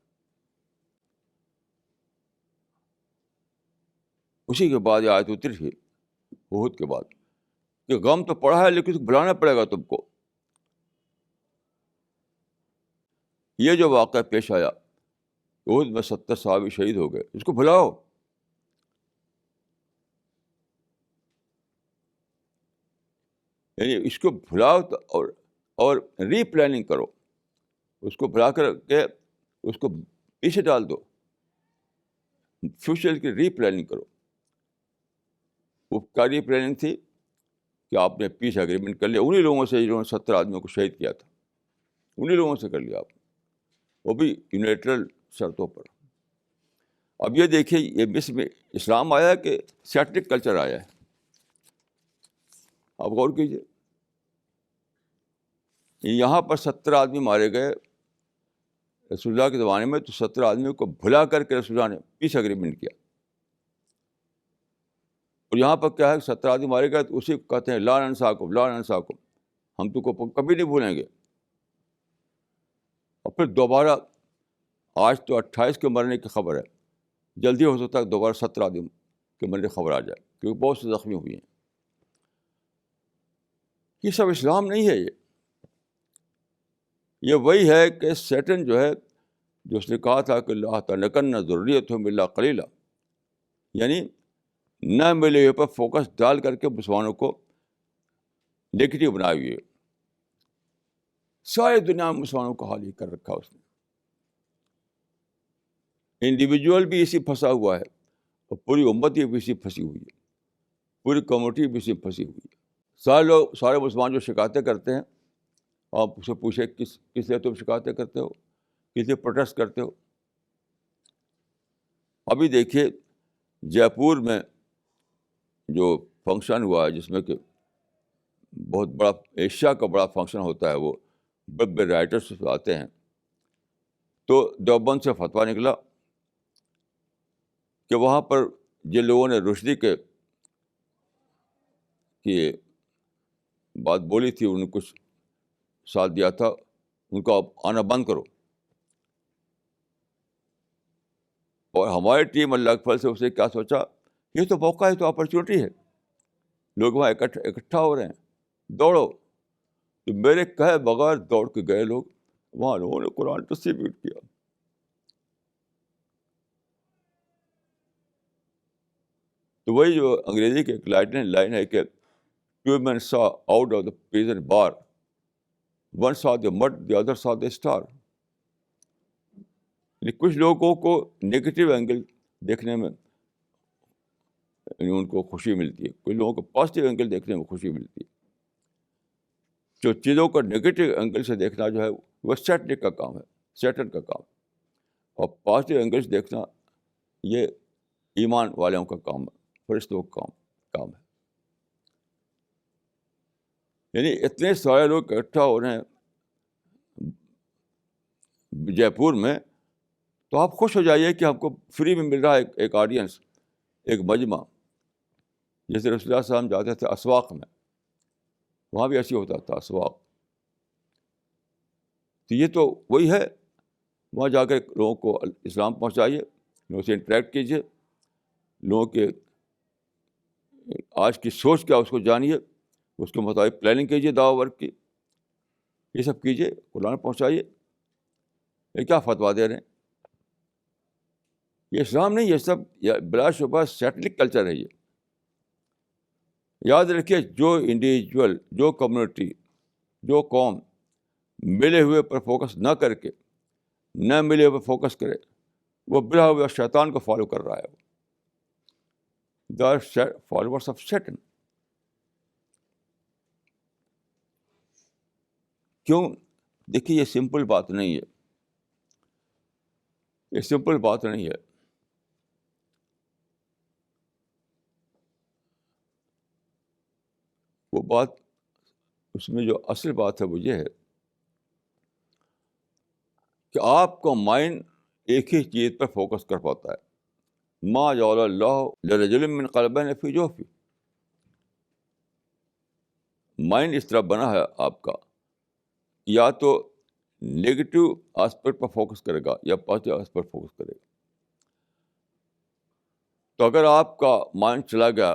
اسی کے بعد یہ آیت اتری ہے احد کے بعد کہ غم تو پڑا ہے لیکن اس کو بھلانا پڑے گا تم کو. یہ جو واقعہ پیش آیا, احد میں 70 صحابی شہید ہو گئے, اس کو بھلاؤ. یعنی اس کو بھلاؤ اور ری پلاننگ کرو, اس کو بھلا کر کے اس کو پیچھے ڈال دو, فیوچر کی ری پلاننگ کرو. وہ کیا ری پلاننگ تھی کہ آپ نے پیس ایگریمنٹ کر لیا انہیں لوگوں سے جنہوں نے 70 آدمیوں کو شہید کیا تھا, انہیں لوگوں سے کر لیا آپ نے, وہ بھی یونیلیٹرل شرطوں پر. اب یہ دیکھیے, یہ مصر میں اسلام آیا کہ سیٹلک کلچر آیا ہے, آپ غور کیجیے. یہاں پر 70 آدمی مارے گئے رسول اللہ کے زمانے میں, تو 70 آدمیوں کو بھلا کر کے رسول اللہ نے پیس ایگریمنٹ کیا. اور یہاں پر کیا ہے, 70 آدمی مارے گئے تو اسی کو کہتے ہیں لا ننساکم لا ننساکم, ہم تو کو کبھی نہیں بھولیں گے. اور پھر دوبارہ, آج تو 28 کے مرنے کی خبر ہے, جلدی ہو سکتا ہے دوبارہ 70 آدمی کے مرنے کی خبر آ جائے, کیونکہ بہت سے زخمی ہوئی ہیں. یہ سب اسلام نہیں ہے. یہ وہی ہے کہ سیٹن جو ہے, جو اس نے کہا تھا کہ لا تنکن ذریتہم الا قلیلا, یعنی نہ ملے ہوئے پر فوکس ڈال کر کے مسلمانوں کو نیگیٹو بنائے ہوئے. ساری دنیا میں مسلمانوں کا حال ہی کر رکھا اس نے. انڈیویجول بھی اسی پھنسا ہوا ہے, اور پوری امت بھی اسی پھنسی ہوئی ہے, پوری کمیونٹی بھی اسی پھنسی ہوئی ہے. سارے مسلمان جو شکایتیں کرتے ہیں, آپ اسے پوچھیں کس لیے تم شکایتیں کرتے ہو, کس لیے پروٹیسٹ کرتے ہو, ابھی دیکھیے جے پور میں جو فنکشن ہوا ہے، جس میں کہ بہت بڑا ایشیا کا بڑا فنکشن ہوتا ہے، وہ بڑے بڑے رائٹرس آتے ہیں، تو دیوبند سے فتویٰ نکلا کہ وہاں پر جن لوگوں نے رشدی کی بات بولی تھی، انہوں نے کچھ ساتھ دیا تھا، ان کو آپ آنا بند کرو. اور ہماری ٹیم اللہ کے فضل سے اسے کیا سوچا، یہ تو موقع ہے، تو اپرچونیٹی ہے، لوگ وہاں اکٹھا ہو رہے ہیں، دوڑو. تو میرے کہے بغیر دوڑ کے گئے لوگ وہاں، لوگوں نے قرآن ڈسٹریبیوٹ کیا. تو وہی جو انگریزی کی ایک لائن ہے کہ ٹو مین سا out of the prison bar, one سا دا مڈ دی ادر سا دا اسٹار. کچھ لوگوں کو نگیٹو اینگل دیکھنے میں ان کو خوشی ملتی ہے، کچھ لوگوں کو پازیٹیو اینگل دیکھنے میں خوشی ملتی ہے. جو چیزوں کو نگیٹو اینگل سے دیکھنا جو ہے وہ سیٹنک کا کام ہے، سیٹن کا کام. اور پازیٹیو اینگل سے دیکھنا یہ ایمان والوں کا کام ہے، فرشتوں کا کام ہے. یعنی اتنے سارے لوگ اکٹھا ہو رہے ہیں جے پور میں، تو آپ خوش ہو جائیے کہ آپ کو فری میں مل رہا ہے ایک آڈینس، ایک مجمع. جیسے رسول اللہ صلی اللہ علیہ وسلم جاتے تھے اسواق میں، وہاں بھی ایسے ہوتا تھا اسواق. تو یہ تو وہی ہے، وہاں جا کر لوگوں کو اسلام پہنچائیے، لوگوں سے انٹریکٹ کیجیے، لوگوں کے آج کی سوچ کیا اس کو جانیے، اس کے مطابق پلاننگ کیجیے، دعوی ورک کی، یہ سب کیجیے، قرآن پہنچائیے. یہ کیا فتویٰ دے رہے ہیں؟ یہ اسلام نہیں، یہ سب بلا شبہ سیٹلک کلچر ہے. یہ یاد رکھیے، جو انڈیویجول، جو کمیونٹی، جو قوم ملے ہوئے پر فوکس نہ کر کے نہ ملے ہوئے فوکس کرے، وہ بلا ہوا شیطان کو فالو کر رہا ہے. They are followers of Satan. کیوں؟ دیکھیے، یہ سمپل بات نہیں ہے، یہ سمپل بات نہیں ہے. وہ بات، اس میں جو اصل بات ہے وہ یہ ہے کہ آپ کا مائنڈ ایک ہی چیز پر فوکس کر پاتا ہے. ما جعل اللہ لرجل من قلبین فی جوفہ. مائنڈ اس طرح بنا ہے آپ کا، یا تو نیگیٹو آسپیکٹ پر فوکس کرے گا یا پازیٹیو آسپیکٹ پر فوکس کرے گا. تو اگر آپ کا مائنڈ چلا گیا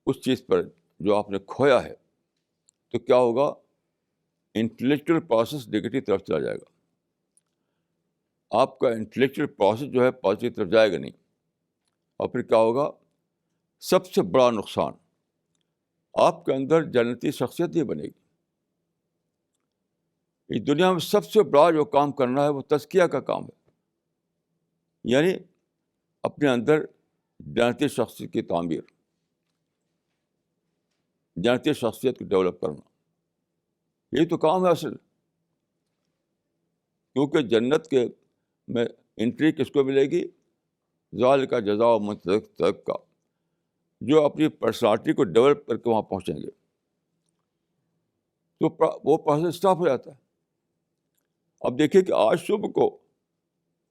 اس چیز پر جو آپ نے کھویا ہے، تو کیا ہوگا؟ انٹلیکچوئل پروسیس نیگیٹو طرف چلا جائے گا. آپ کا انٹلیکچوئل پروسیس جو ہے پازیٹیو طرف جائے گا نہیں. اور پھر کیا ہوگا؟ سب سے بڑا نقصان، آپ کے اندر جنتی شخصیت نہیں بنے گی. اس دنیا میں سب سے بڑا جو کام کرنا ہے وہ تزکیہ کا کام ہے، یعنی اپنے اندر جنتی شخصیت کی تعمیر، جنتی شخصیت کو ڈیولپ کرنا. یہی تو کام ہے اصل. کیونکہ جنت کے میں انٹری کس کو ملے گی؟ ذالک جزاء من تزکیٰ، جو اپنی پرسنالٹی کو ڈیولپ کر کے وہاں پہنچیں گے. تو وہ پروسیس اسٹاپ ہو جاتا ہے. اب دیکھیے کہ آج صبح کو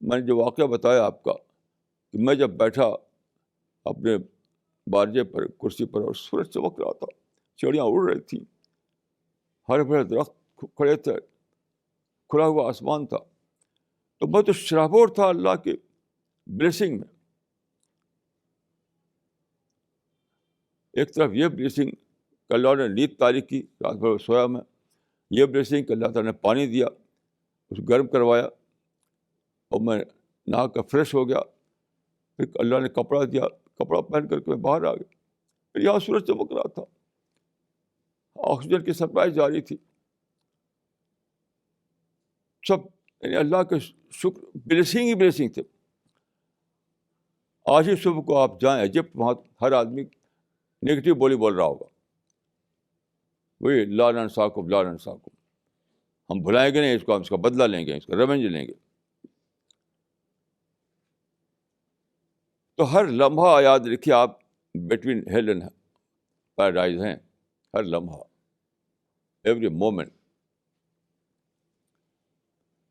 میں نے جو واقعہ بتایا آپ کا، کہ میں جب بیٹھا اپنے بارجے پر، کرسی پر، اور سورج چمک رہا تھا، چڑیاں اڑ رہی تھیں، ہرے بھرے درخت کھڑے تھے، کھلا ہوا آسمان تھا، تو میں تو شرابور تھا اللہ کی بلیسنگ میں. ایک طرف یہ بلیسنگ کہ اللہ نے نیند تاریخ کی، رات بھر سویا میں، یہ بلیسنگ کہ اللہ تعالیٰ نے پانی دیا، اس کو گرم کروایا، اور میں نہا کر فریش ہو گیا. پھر اللہ نے کپڑا دیا، کپڑا پہن کر کے میں باہر آ گیا. پھر یہاں سورج چمک رہا تھا، آکسیجن کی سپلائی جاری تھی، سب یعنی اللہ کے شکر، بلیسنگ ہی بلیسنگ تھے. آج ہی صبح کو آپ جائیں ایجپٹ، وہاں ہر آدمی نگیٹو بولی بول رہا ہوگا، وہی لا ننساکم لا ننساکم، ہم بھلائیں گے نہیں اس کو، ہم اس کا بدلہ لیں گے، اس کا ریونج لیں گے. تو ہر لمحہ یاد رکھیے آپ بٹوین ہیل اینڈ پیراڈائز ہیں، ہر لمحہ، ایوری مومنٹ.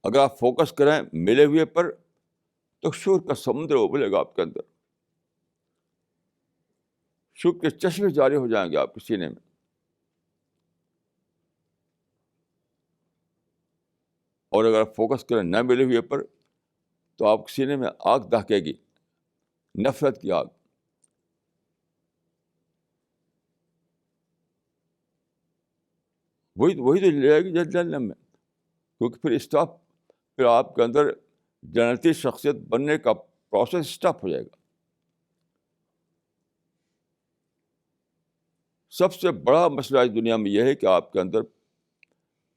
اگر آپ فوکس کریں ملے ہوئے پر تو شکر کا سمندر ابلے گا آپ کے اندر، شکر کے چشمے جاری ہو جائیں گے آپ کے سینے میں. اور اگر آپ فوکس کریں نہ ملے ہوئے پر تو آپ کے سینے میں آگ دہکے گی، نفرت کی آگ. وہی تو لے جائے گی جہنم میں، کیونکہ پھر آپ کے اندر جنتی شخصیت بننے کا پروسیس اسٹاپ ہو جائے گا. سب سے بڑا مسئلہ اس دنیا میں یہ ہے کہ آپ کے اندر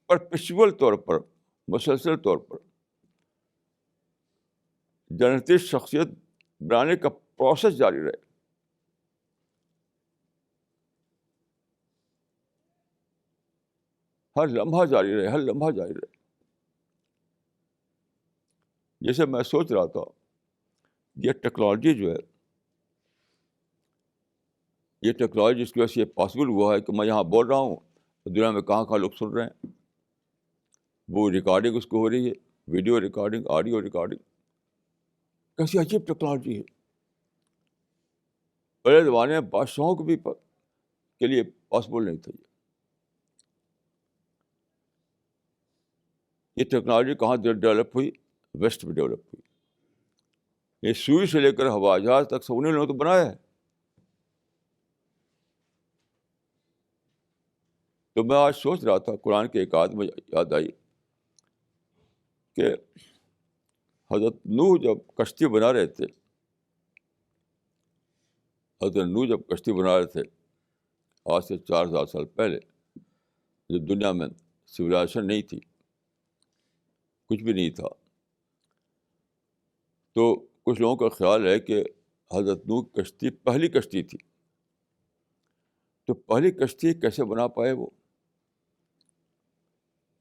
پرپیچول طور پر، مسلسل طور پر جنتی شخصیت بنانے کا پروسیس جاری رہے. ہر لمحہ جاری رہے، ہر لمحہ جاری رہے. جیسے میں سوچ رہا تھا، یہ ٹیکنالوجی جو ہے، یہ ٹیکنالوجی جس کی وجہ سے یہ پاسبل ہوا ہے کہ میں یہاں بول رہا ہوں تو دنیا میں کہاں کہاں لوگ سن رہے ہیں. وہ ریکارڈنگ اس کو ہو رہی ہے، ویڈیو ریکارڈنگ، آڈیو ریکارڈنگ. کیسی عجیب ٹیکنالوجی ہے. پہلے زمانے میں بادشاہوں کو بھی کے لیے پاسبل نہیں تھا. یہ ٹیکنالوجی کہاں ڈیولپ ہوئی؟ ویسٹ میں ڈیولپ ہوئی. یہ سوئی سے لے کر ہوائی جہاز تک سب انہیں لوگوں نے تو بنایا ہے. تو میں آج سوچ رہا تھا، قرآن کے ایک آیت میں یاد آئی کہ حضرت نوح جب کشتی بنا رہے تھے، آج سے 4000 سال پہلے، جب دنیا میں سویلائزیشن نہیں تھی، کچھ بھی نہیں تھا، تو کچھ لوگوں کا خیال ہے کہ حضرت نوح کشتی پہلی کشتی تھی. تو پہلی کشتی کیسے بنا پائے وہ؟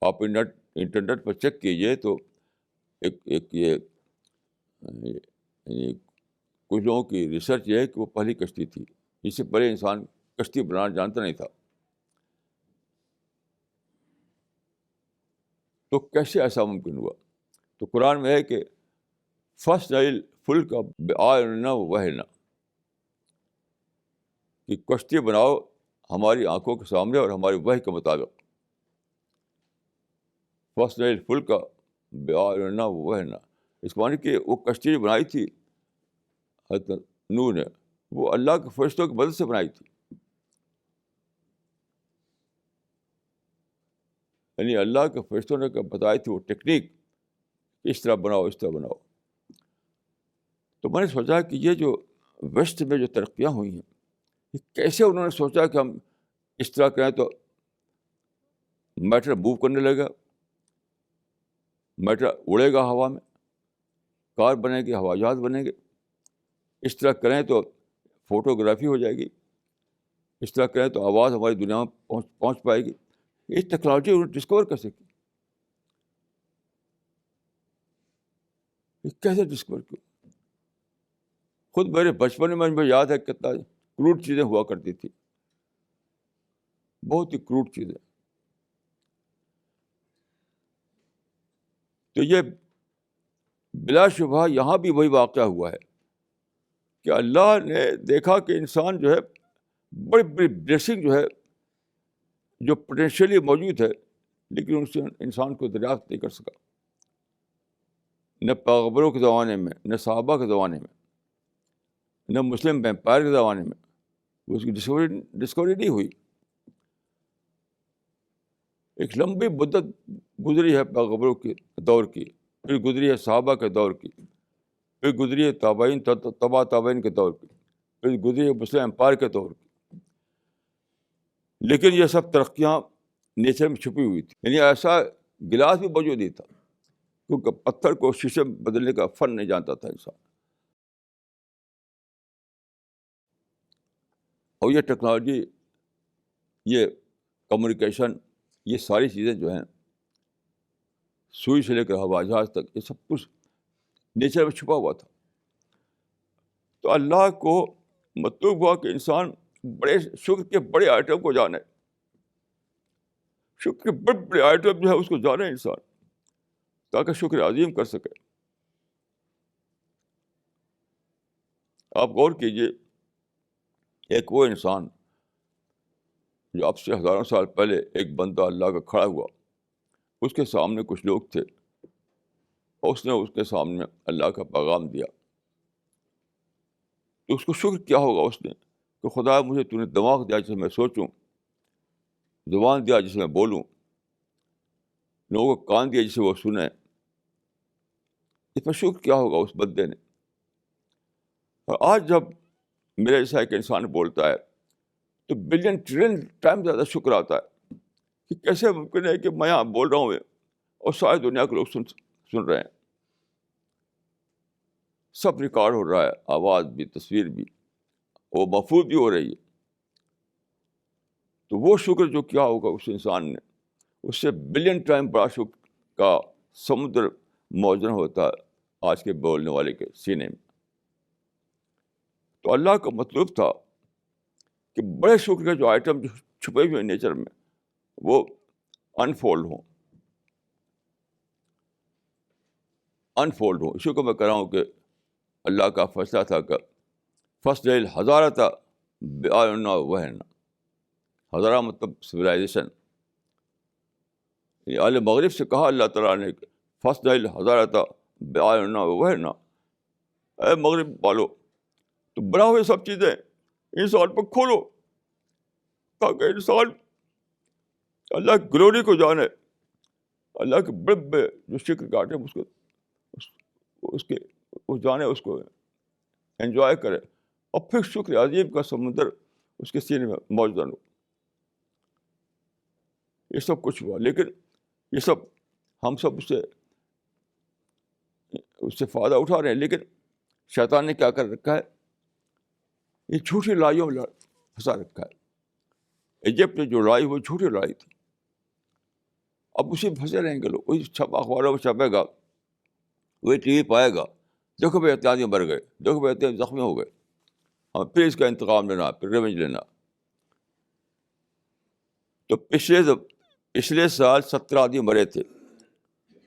آپ انٹرنیٹ پر چیک کیجیے تو ایک یہ کچھ لوگوں کی ریسرچ یہ ہے کہ وہ پہلی کشتی تھی. اس سے پہلے انسان کشتی بنانا جانتا نہیں تھا. تو کیسے ایسا ممکن ہوا؟ تو قرآن میں ہے کہ فرسٹ نائل فل کا آئنا وہنا، کہ کشتی بناؤ ہماری آنکھوں کے سامنے اور ہماری وحی کے مطابق. فرسٹ نائل فل کا آئنا وہنا، اس معنی کہ وہ کشتی جو بنائی تھی حضرت نوح نے، وہ اللہ کے فرشتوں کی مدد سے بنائی تھی. یعنی اللہ کے فرشتوں نے بتائی تھی وہ ٹیکنیک، اس طرح بناؤ، اس طرح بناؤ. تو میں نے سوچا کہ یہ جو ویسٹ میں جو ترقیاں ہوئی ہیں، یہ کیسے انہوں نے سوچا کہ ہم اس طرح کریں تو میٹر موو کرنے لگے گا، میٹر اڑے گا ہوا میں، کار بنے گی، ہوائی جہاز بنے گے. اس طرح کریں تو فوٹوگرافی ہو جائے گی، اس طرح کریں تو آواز ہماری دنیا میں پہنچ پائے گی. یہ ٹیکنالوجی انہوں نے ڈسکور کیسے کی؟ یہ کیسے ڈسکور کی؟ خود میرے بچپن میں مجھے یاد ہے کتنا کروڈ چیزیں ہوا کرتی تھی، بہت ہی کروڈ چیزیں. تو یہ بلا شبہ یہاں بھی وہی واقعہ ہوا ہے کہ اللہ نے دیکھا کہ انسان جو ہے بڑی بڑی بلیسنگ جو ہے، جو پوٹینشیلی موجود ہے، لیکن اس سے انسان کو دریافت نہیں کر سکا. نہ پیغمبروں کے زمانے میں، نہ صحابہ کے زمانے میں، نہ مسلم امپائر کے زمانے میں اس کی ڈسکوری نہیں ہوئی. ایک لمبی مدت گزری ہے پیغمبروں کے دور کی، پھر گزری ہے صحابہ کے دور کی، پھر گزری ہے تابعین، تبا تابعین کے دور کی، پھر گزری ہے مسلم امپائر کے دور کی. لیکن یہ سب ترقیاں نیچر میں چھپی ہوئی تھی. یعنی ایسا گلاس بھی موجود نہیں تھا، کیونکہ پتھر کو شیشے میں بدلنے کا فن نہیں جانتا تھا انسان. اور یہ ٹیکنالوجی، یہ کمیونیکیشن، یہ ساری چیزیں جو ہیں، سوئی سے لے کر ہوائی جہاز تک، یہ سب کچھ نیچر میں چھپا ہوا تھا. تو اللہ کو مطلوب ہوا کہ انسان بڑے شکر کے بڑے آئٹم کو جانے، شکر کے بڑے بڑے آئٹم جو ہے اس کو جانے انسان، تاکہ شکر عظیم کر سکے. آپ غور کیجیے، ایک وہ انسان جو اب سے ہزاروں سال پہلے ایک بندہ اللہ کا کھڑا ہوا، اس کے سامنے کچھ لوگ تھے، اور اس نے اس کے سامنے اللہ کا پیغام دیا، تو اس کو شکر کیا ہوگا اس نے کہ خدا مجھے تو نے دماغ دیا جسے میں سوچوں، زبان دیا جسے میں بولوں، لوگوں کو کان دیا جسے وہ سنیں. اس پر شکر کیا ہوگا اس بندے نے. اور آج جب میرے جیسا ایک انسان بولتا ہے تو بلین ٹریلین ٹائم زیادہ شکر آتا ہے کہ کیسے ممکن ہے کہ میں یہاں بول رہا ہوں اور ساری دنیا کے لوگ سن رہے ہیں، سب ریکارڈ ہو رہا ہے، آواز بھی، تصویر بھی، وہ محفوظ بھی ہو رہی ہے. تو وہ شکر جو کیا ہوگا اس انسان نے، اس سے بلین ٹائم بڑا شکر کا سمندر موجود ہوتا ہے آج کے بولنے والے کے سینے میں. تو اللہ کا مطلوب تھا کہ بڑے شکر کے جو آئٹم جو چھپے ہوئے نیچر میں وہ انفولڈ ہوں. اسی کو میں کہہ رہا ہوں کہ اللہ کا فیصلہ تھا کہ فصل ہزارہ بیانا وہنا، ہزارہ مطلب سویلائزیشن. اہل مغرب سے کہا اللہ تعالیٰ نے کہ فصل ہزارہ بیانا وہنا، اے مغرب والو تو بنا ہوئے سب چیزیں انسان پر کھولو تاکہ انسان اللہ کی گلوری کو جانے، اللہ کے بڑے بڑے جو شکر کے آئٹم اس کے وہ جانے، اس کو انجوائے کرے، اور پھر شکر عظیم کا سمندر اس کے سینے میں موجود ہو. یہ سب کچھ ہوا، لیکن یہ سب ہم سب اس سے فائدہ اٹھا رہے ہیں. لیکن شیطان نے کیا کر رکھا ہے، یہ جھوٹی لڑائیوں میں پھنسا رکھا ہے. ایجپٹ میں جو لڑائی وہ جھوٹی لڑائی تھی، اب اسی پھنسے رہیں گے لوگ، وہی اخباروں میں چھپے گا، وہی ٹی وی پائے گا، دیکھو بھائی اتنے آدمی مر گئے، دیکھو بھائی اتنے زخمی ہو گئے، ہم پھر اس کا انتقام لینا، پھر ریونج لینا. تو پچھلے سال 17 آدمی مرے تھے،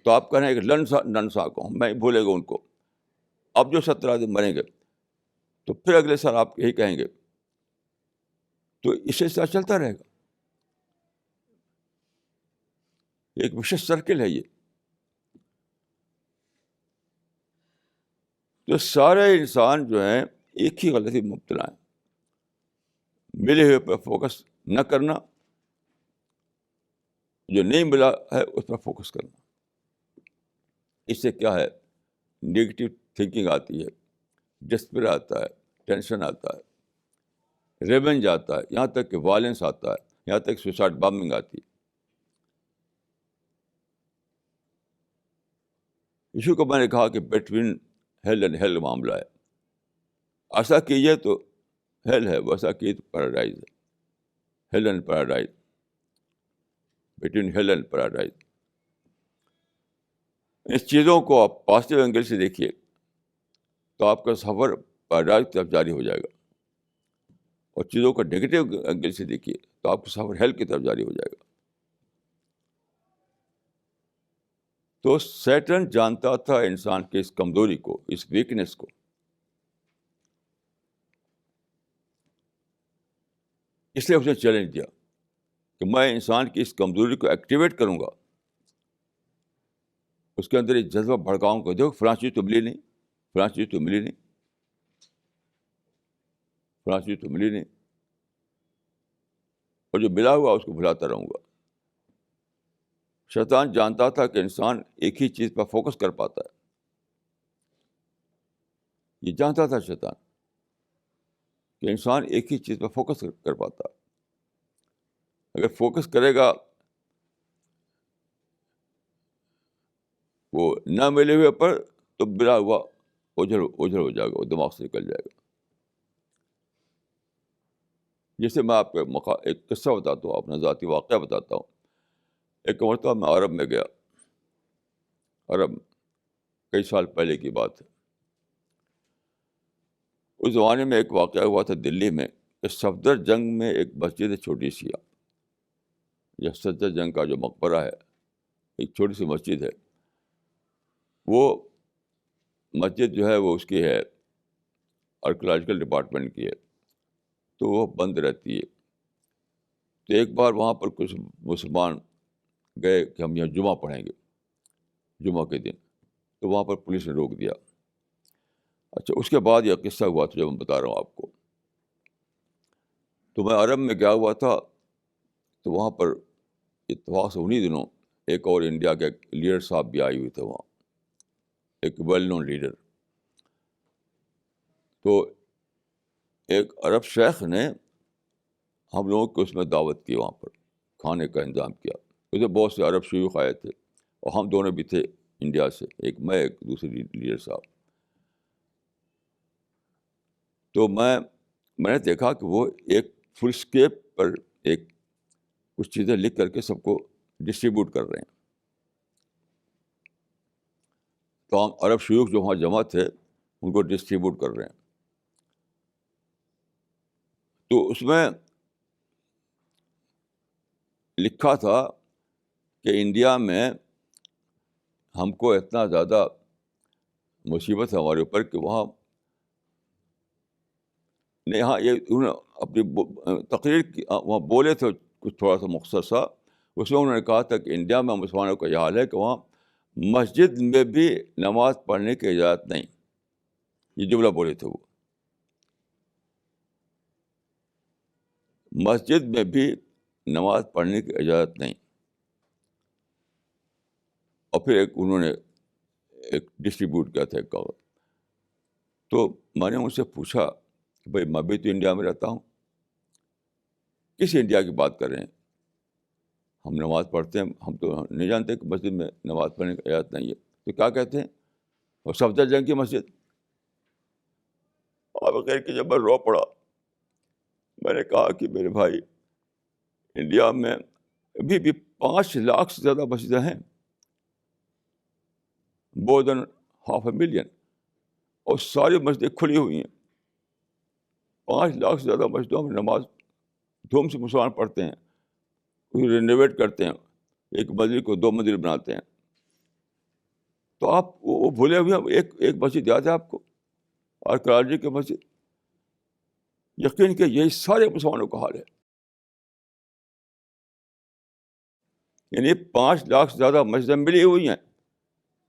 تو آپ کہہ رہے ہیں کہ ننسا کو میں بھولے گا ان کو. اب جو 17 آدمی مریں گے تو پھر اگلے سال آپ یہی کہیں گے، تو اس سے چلتا رہے گا. ایک وشیش سرکل ہے یہ. تو سارے انسان جو ہیں ایک ہی غلطی میں مبتلا ہیں، ملے ہوئے پہ فوکس نہ کرنا، جو نہیں ملا ہے اس پر فوکس کرنا. اس سے کیا ہے، نگیٹو تھنکنگ آتی ہے، ڈسپیر آتا ہے، ٹینشن آتا ہے، ریونج آتا ہے، یہاں تک کہ وائلنس آتا ہے، یہاں تک سوسائڈ بامبنگ آتی ہے. اسی کو میں نے کہا کہ بٹوین ہیل اینڈ ہیل معاملہ ہے. ایسا کیجیے تو ہیل ہے، ویسا کیجیے تو پیراڈائز ہے. Hell and paradise, between hell and paradise. اس چیزوں کو آپ پازیٹیو اینگل سے دیکھیے تو آپ کا سفر پیراڈائز کی طرف جاری ہو جائے گا، اور چیزوں کو نیگیٹو اینگل سے دیکھیے تو آپ کا سفر ہیل کی طرف جاری ہو جائے گا. تو سیٹن جانتا تھا انسان کی اس کمزوری کو، اس ویکنیس کو. اس لیے اس نے چیلنج دیا کہ میں انسان کی اس کمزوری کو ایکٹیویٹ کروں گا، اس کے اندر ایک جذبہ بھڑکاؤں گا. دیکھو فلاں چیز تو ملی نہیں، فلاں چیز تو ملی نہیں، فلاں چیز تو ملی نہیں، اور جو ملا ہوا اس کو بھلاتا رہوں گا. شیطان جانتا تھا کہ انسان ایک ہی چیز پر فوکس کر پاتا ہے. یہ جانتا تھا شیطان کہ انسان ایک ہی چیز پر فوکس کر پاتا ہے. اگر فوکس کرے گا وہ نہ ملے ہوئے پر تو بلا ہوا اوجھل ہو جائے گا، وہ دماغ سے نکل جائے گا. جیسے میں آپ کو ایک قصہ بتاتا ہوں، اپنا ذاتی واقعہ بتاتا ہوں. ایک مرتبہ میں عرب میں گیا، عرب کئی سال پہلے کی بات ہے. اس زمانے میں ایک واقعہ ہوا تھا دلی میں کہ صفدر جنگ میں ایک مسجد ہے چھوٹی سی، یہ صفدر جنگ کا جو مقبرہ ہے، ایک چھوٹی سی مسجد ہے، وہ مسجد جو ہے وہ اس کی ہے، آرکیولوجیکل ڈپارٹمنٹ کی ہے، تو وہ بند رہتی ہے۔ تو ایک بار وہاں پر کچھ مسلمان گئے کہ ہم یہاں جمعہ پڑھیں گے جمعہ کے دن، تو وہاں پر پولیس نے روک دیا۔ اچھا، اس کے بعد یہ قصہ ہوا تھا جو میں بتا رہا ہوں آپ کو۔ تو میں عرب میں گیا ہوا تھا، تو وہاں پر اتفاق سے انہی دنوں ایک اور انڈیا کے لیڈر صاحب بھی آئے ہوئے تھے وہاں، ایک ویل نون لیڈر۔ تو ایک عرب شیخ نے ہم لوگوں کو اس میں دعوت کی، وہاں پر کھانے کا انتظام کیا۔ اس میں بہت سے عرب شیوخ آئے تھے، اور ہم دونوں بھی تھے انڈیا سے، ایک میں ایک دوسری لیڈر صاحب۔ تو میں نے دیکھا کہ وہ ایک فل اسکیپ پر ایک کچھ چیزیں لکھ کر کے سب کو ڈسٹریبیوٹ کر رہے ہیں۔ تو ہم عرب شیوخ جو وہاں جمع تھے ان کو ڈسٹریبیوٹ کر رہے ہیں۔ تو اس میں لکھا تھا کہ انڈیا میں ہم کو اتنا زیادہ مصیبت ہے ہمارے اوپر کہ وہاں نہیں، ہاں یہ انہوں نے اپنی تقریر کی، وہاں بولے تھے کچھ تھوڑا سا مختصر سا، اس میں انہوں نے کہا تھا کہ انڈیا میں مسلمانوں کا یہ حال ہے کہ وہاں مسجد میں بھی نماز پڑھنے کی اجازت نہیں۔ یہ جملہ بولے تھے وہ، مسجد میں بھی نماز پڑھنے کی اجازت نہیں۔ اور پھر انہوں نے ایک ڈسٹریبیوٹ کیا تھا ایک کاغذ۔ تو میں نے ان سے پوچھا کہ بھائی میں بھی تو انڈیا میں رہتا ہوں، کس انڈیا کی بات کر رہے ہیں؟ ہم نماز پڑھتے ہیں، ہم تو نہیں جانتے کہ مسجد میں نماز پڑھنے کی اجازت نہیں ہے۔ تو کیا کہتے ہیں؟ اور صفدر جنگ کی مسجد۔ اور بغیر کہ جب میں رو پڑا، میں نے کہا کہ میرے بھائی، انڈیا میں ابھی بھی 5 لاکھ سے زیادہ مسجدیں ہیں، مور دین 500,000، اور ساری مسجدیں کھلی ہوئی ہیں۔ 5 لاکھ سے زیادہ مسجدوں میں نماز دھوم سے مسلمان پڑھتے ہیں، اسے رینویٹ کرتے ہیں، ایک مسجد کو 2 منزل بناتے ہیں۔ تو آپ وہ بھولے ہوئے ہیں، ایک مسجد یاد ہے آپ کو، اور کراچی کی مسجد؟ یقین کہ یہی سارے مسلمانوں کا حال ہے۔ یعنی 5 لاکھ سے زیادہ مسجدیں ملی ہوئی ہیں،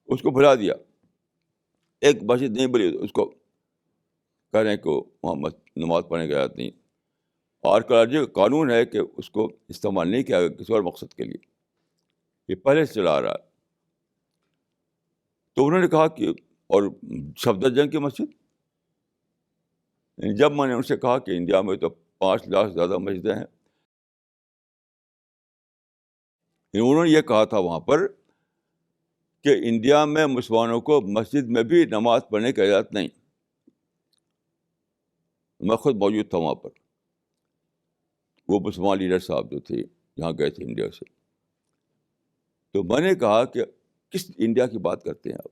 اس کو بھلا دیا، ایک مسجد نہیں بلی، اس کو کہہ رہے ہیں کہ وہاں نماز پڑھنے کی اجازت نہیں۔ اور کراچی کا قانون ہے کہ اس کو استعمال نہیں کیا گیا کسی اور مقصد کے لیے، یہ پہلے سے چلا آ رہا ہے۔ تو انہوں نے کہا کہ اور صفدر جنگ کی مسجد، جب میں نے ان سے کہا کہ انڈیا میں تو 5 لاکھ سے زیادہ مسجدیں ہیں، انہوں نے یہ کہا تھا وہاں پر کہ انڈیا میں مسلمانوں کو مسجد میں بھی نماز پڑھنے کی اجازت نہیں۔ میں خود موجود تھا وہاں پر، وہ مسلمان لیڈر صاحب جو تھے یہاں گئے تھے انڈیا سے۔ تو میں نے کہا کہ کس انڈیا کی بات کرتے ہیں آپ؟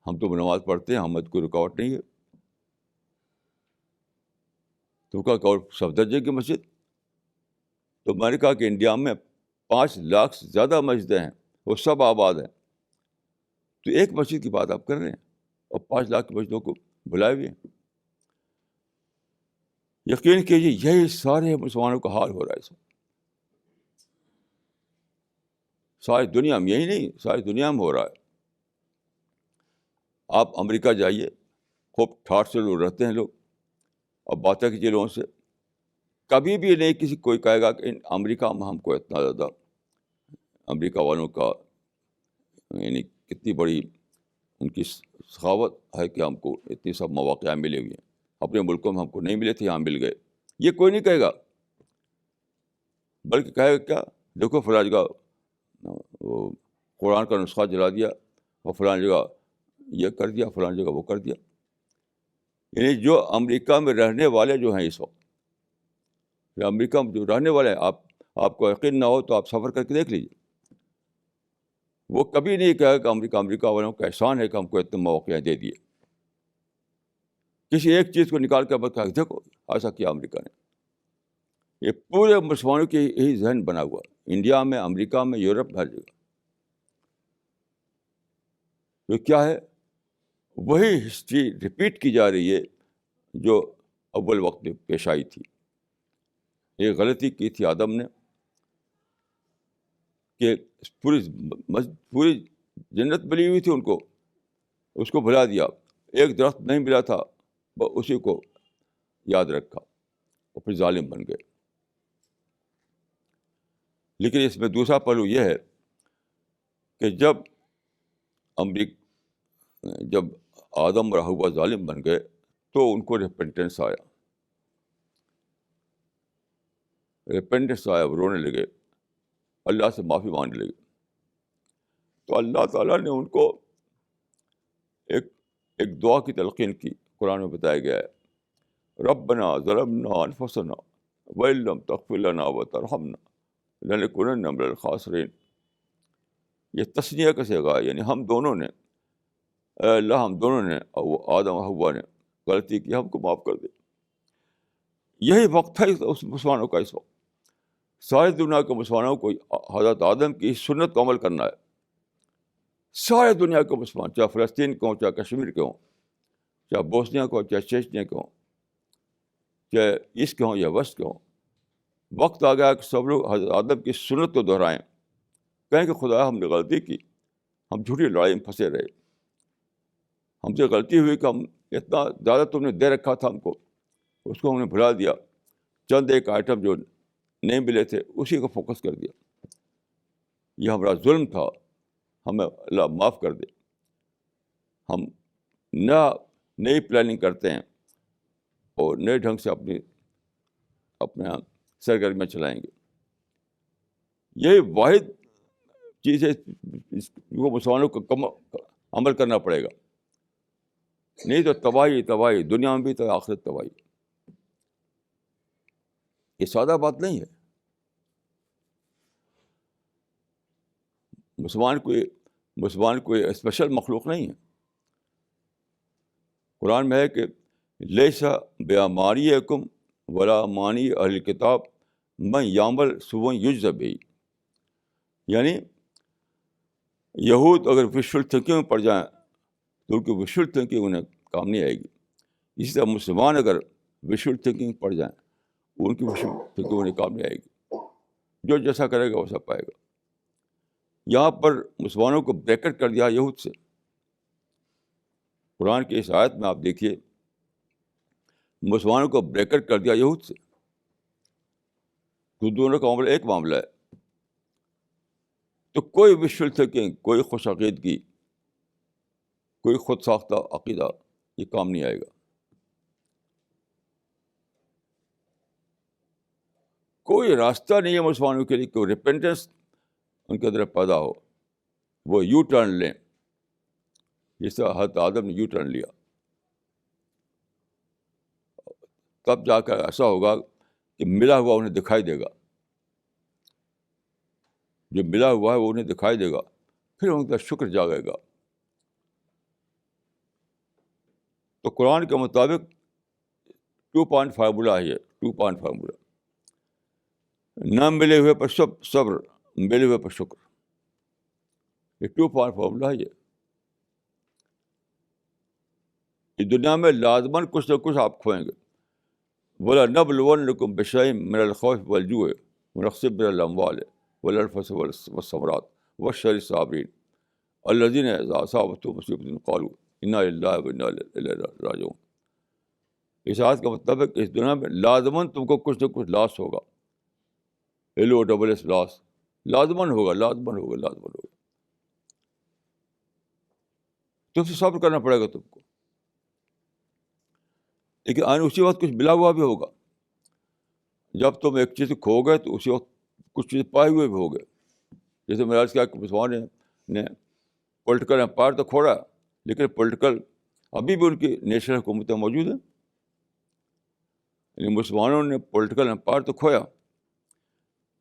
ہم تو نماز پڑھتے ہیں، ہمیں کوئی رکاوٹ نہیں ہے۔ تو کہا کہ اور صفدر جنگ کی مسجد؟ تو میں نے کہا کہ انڈیا میں 5 لاکھ سے زیادہ مسجدیں ہیں، وہ سب آباد ہیں۔ تو ایک مسجد کی بات آپ کر رہے ہیں، اور 5 لاکھ کی مسجدوں کو بلائے ہوئے ہیں۔ یقین کیجیے یہی سارے مسلمانوں کا حال ہو رہا ہے اس وقت، ساری دنیا میں، یہی نہیں ساری دنیا میں ہو رہا ہے۔ آپ امریکہ جائیے، خوب ٹھاٹھ سے لوگ رہتے ہیں لوگ، اور باتیں کیجیے لوگوں سے، کبھی بھی نہیں کسی کوئی کہے گا کہ امریکہ میں ہم کو اتنا زیادہ، امریکہ والوں کا یعنی کتنی بڑی ان کی سخاوت ہے کہ ہم کو اتنی سب مواقع ملے ہوئے ہیں، اپنے ملکوں میں ہم کو نہیں ملے تھے، یہاں مل گئے۔ یہ کوئی نہیں کہے گا، بلکہ کہے گا کیا؟ دیکھو فلاں جگہ وہ قرآن کا نسخہ جلا دیا، اور فلاں جگہ یہ کر دیا، فلاں جگہ وہ کر دیا۔ یعنی جو امریکہ میں رہنے والے جو ہیں اس وقت، امریکہ میں جو رہنے والے ہیں، آپ کو یقین نہ ہو تو آپ سفر کر کے دیکھ لیجیے، وہ کبھی نہیں کہے کہ امریکہ والوں کا احسان ہے کہ ہم کو اتنے مواقع دے دیے۔ کسی ایک چیز کو نکال کر بتا دیکھو ایسا کیا امریکہ نے. یہ پورے مسلمانوں کی یہی ذہن بنا ہوا ہے، انڈیا میں، امریکہ میں، یورپ میں، ہر جگہ. تو کیا ہے، وہی ہسٹری ریپیٹ کی جا رہی ہے جو اول وقت میں پیش آئی تھی. ایک غلطی کی تھی آدم نے کہ پوری جنت ملی ہوئی تھی ان کو، اس کو بھلا دیا. ایک درخت نہیں ملا تھا، اسی کو یاد رکھا اور پھر ظالم بن گئے. لیکن اس میں دوسرا پہلو یہ ہے کہ جب آدم اور حوا ظالم بن گئے تو ان کو ریپینٹنس آیا، وہ رونے لگے، اللہ سے معافی مانگنے لگے. تو اللہ تعالیٰ نے ان کو ایک دعا کی تلقین کی، قرآن میں بتایا گیا ہے، ربنا ظلمنا انفسنا وان لم تغفر لنا وترحمنا لنکونن من الخاسرین. یہ تثنیہ کا صیغہ ہے، یعنی ہم دونوں نے، اے اللہ ہم دونوں نے، آدم اور حوا نے غلطی کی، ہم کو معاف کر دے. یہی وقت ہے اس مسلمانوں کا. اس وقت ساری دنیا کے مسلمانوں کو حضرت آدم کی سنت کو عمل کرنا ہے. سارے دنیا کے مسلمان، چاہے فلسطین کے ہوں، چاہے کشمیر کے ہوں، چاہے بوسنیا کے ہوں، چاہے چیچنیا کے ہوں، چاہے ایسٹ کے ہوں یا ویسٹ کے ہوں. وقت آ گیا کہ سب لوگ حضرت آدم کی سنت کو دہرائیں، کہیں کہ خدا ہم نے غلطی کی، ہم جھوٹی لڑائی میں پھنسے رہے، ہم سے غلطی ہوئی کہ ہم اتنا زیادہ تم نے دے رکھا تھا ہم کو، اس کو ہم نے بھلا دیا. چند ایک آئٹم جو نہیں ملے تھے اسی کو فوکس کر دیا. یہ ہمارا ظلم تھا، ہمیں اللہ معاف کر دے. ہم نئی پلاننگ کرتے ہیں اور نئے ڈھنگ سے اپنے سرگرمیاں چلائیں گے. یہی واحد چیز ہے جس کو مسلمانوں کو عمل کرنا پڑے گا، نہیں تو تباہی دنیا میں بھی تو آخرت تباہی. یہ سادہ بات نہیں ہے. مسلمان کوئی اسپیشل مخلوق نہیں ہے. قرآن میں ہے کہ لیسا بیامانیکم ولا امانی اہل کتاب من یعمل سوءا یجزی بہ. یعنی یہود اگر وشول تھنکنگ میں پڑ جائیں تو ان کی وشول تھنکنگ انہیں کام نہیں آئے گی. اسی طرح مسلمان اگر وشول تھنکنگ میں پڑ جائیں ان کی وشول تھنکنگ انہیں کام نہیں آئے گی. جو جیسا کرے گا ویسا پائے گا. یہاں پر مسلمانوں کو بریکٹ کر دیا یہود سے. قرآن کی اس آیت میں آپ دیکھیے، مسلمانوں کو بریکٹ کر دیا یہود سے. تو دونوں کا معاملہ ایک معاملہ ہے. تو کوئی وشول تھنکنگ، کوئی خوش عقیدگی، کوئی خود ساختہ عقیدہ یہ کام نہیں آئے گا. کوئی راستہ نہیں ہے مسلمانوں کے لیے کہ ریپینٹنس ان کے اندر پیدا ہو، وہ یو ٹرن لیں جس طرح حضرت آدم نے یو ٹرن لیا. تب جا کر ایسا ہوگا کہ ملا ہوا انہیں دکھائی دے گا. جو ملا ہوا ہے وہ انہیں دکھائی دے گا، پھر ان کا شکر جاگے گا. تو قرآن کے مطابق 2 پوائنٹ فارمولہ ہے یہ. 2 پوائنٹ فارمولہ، نہ ملے ہوئے پر صبر، ملے ہوئے پر شکر. یہ 2 پوائنٹ فارمولہ ہے. یہ دنیا میں لازماً کچھ نہ کچھ آپ کھوئیں گے. وَلَنَبْلُوَنَّكُمْ بِشَيْءٍ مِّنَ الْخَوْفِ وَالْجُوعِ وَنَقْصٍ مِّنَ الْأَمْوَالِ وَالْأَنفُسِ وَالثَّمَرَاتِ وَبَشِّرِ الصَّابِرِينَ الَّذِينَ إِذَا أَصَابَتْهُمْ مُصِيبَةٌ قَالُوا إِنَّا لِلَّهِ وَإِنَّا إِلَيْهِ راجعون. اس آیت کا مطلب ہے کہ اس دنیا میں لازماً تم کو کچھ نہ کچھ لاس ہوگا. LOSS لاس لازماً ہوگا. تم سے صبر کرنا پڑے گا تم کو. لیکن اسی وقت کچھ ملا ہوا بھی ہوگا. جب تم ایک چیز کھو گئے تو اسی وقت کچھ چیز پائے ہوئے بھی ہو گئے. جیسے میں نے عرض کیا کہ مسلمان نے پولیٹیکل امپائر تو کھوڑا، لیکن پولیٹیکل ابھی بھی ان کی نیشنل حکومتیں موجود ہیں. یعنی مسلمانوں نے پولیٹیکل امپائر تو کھویا،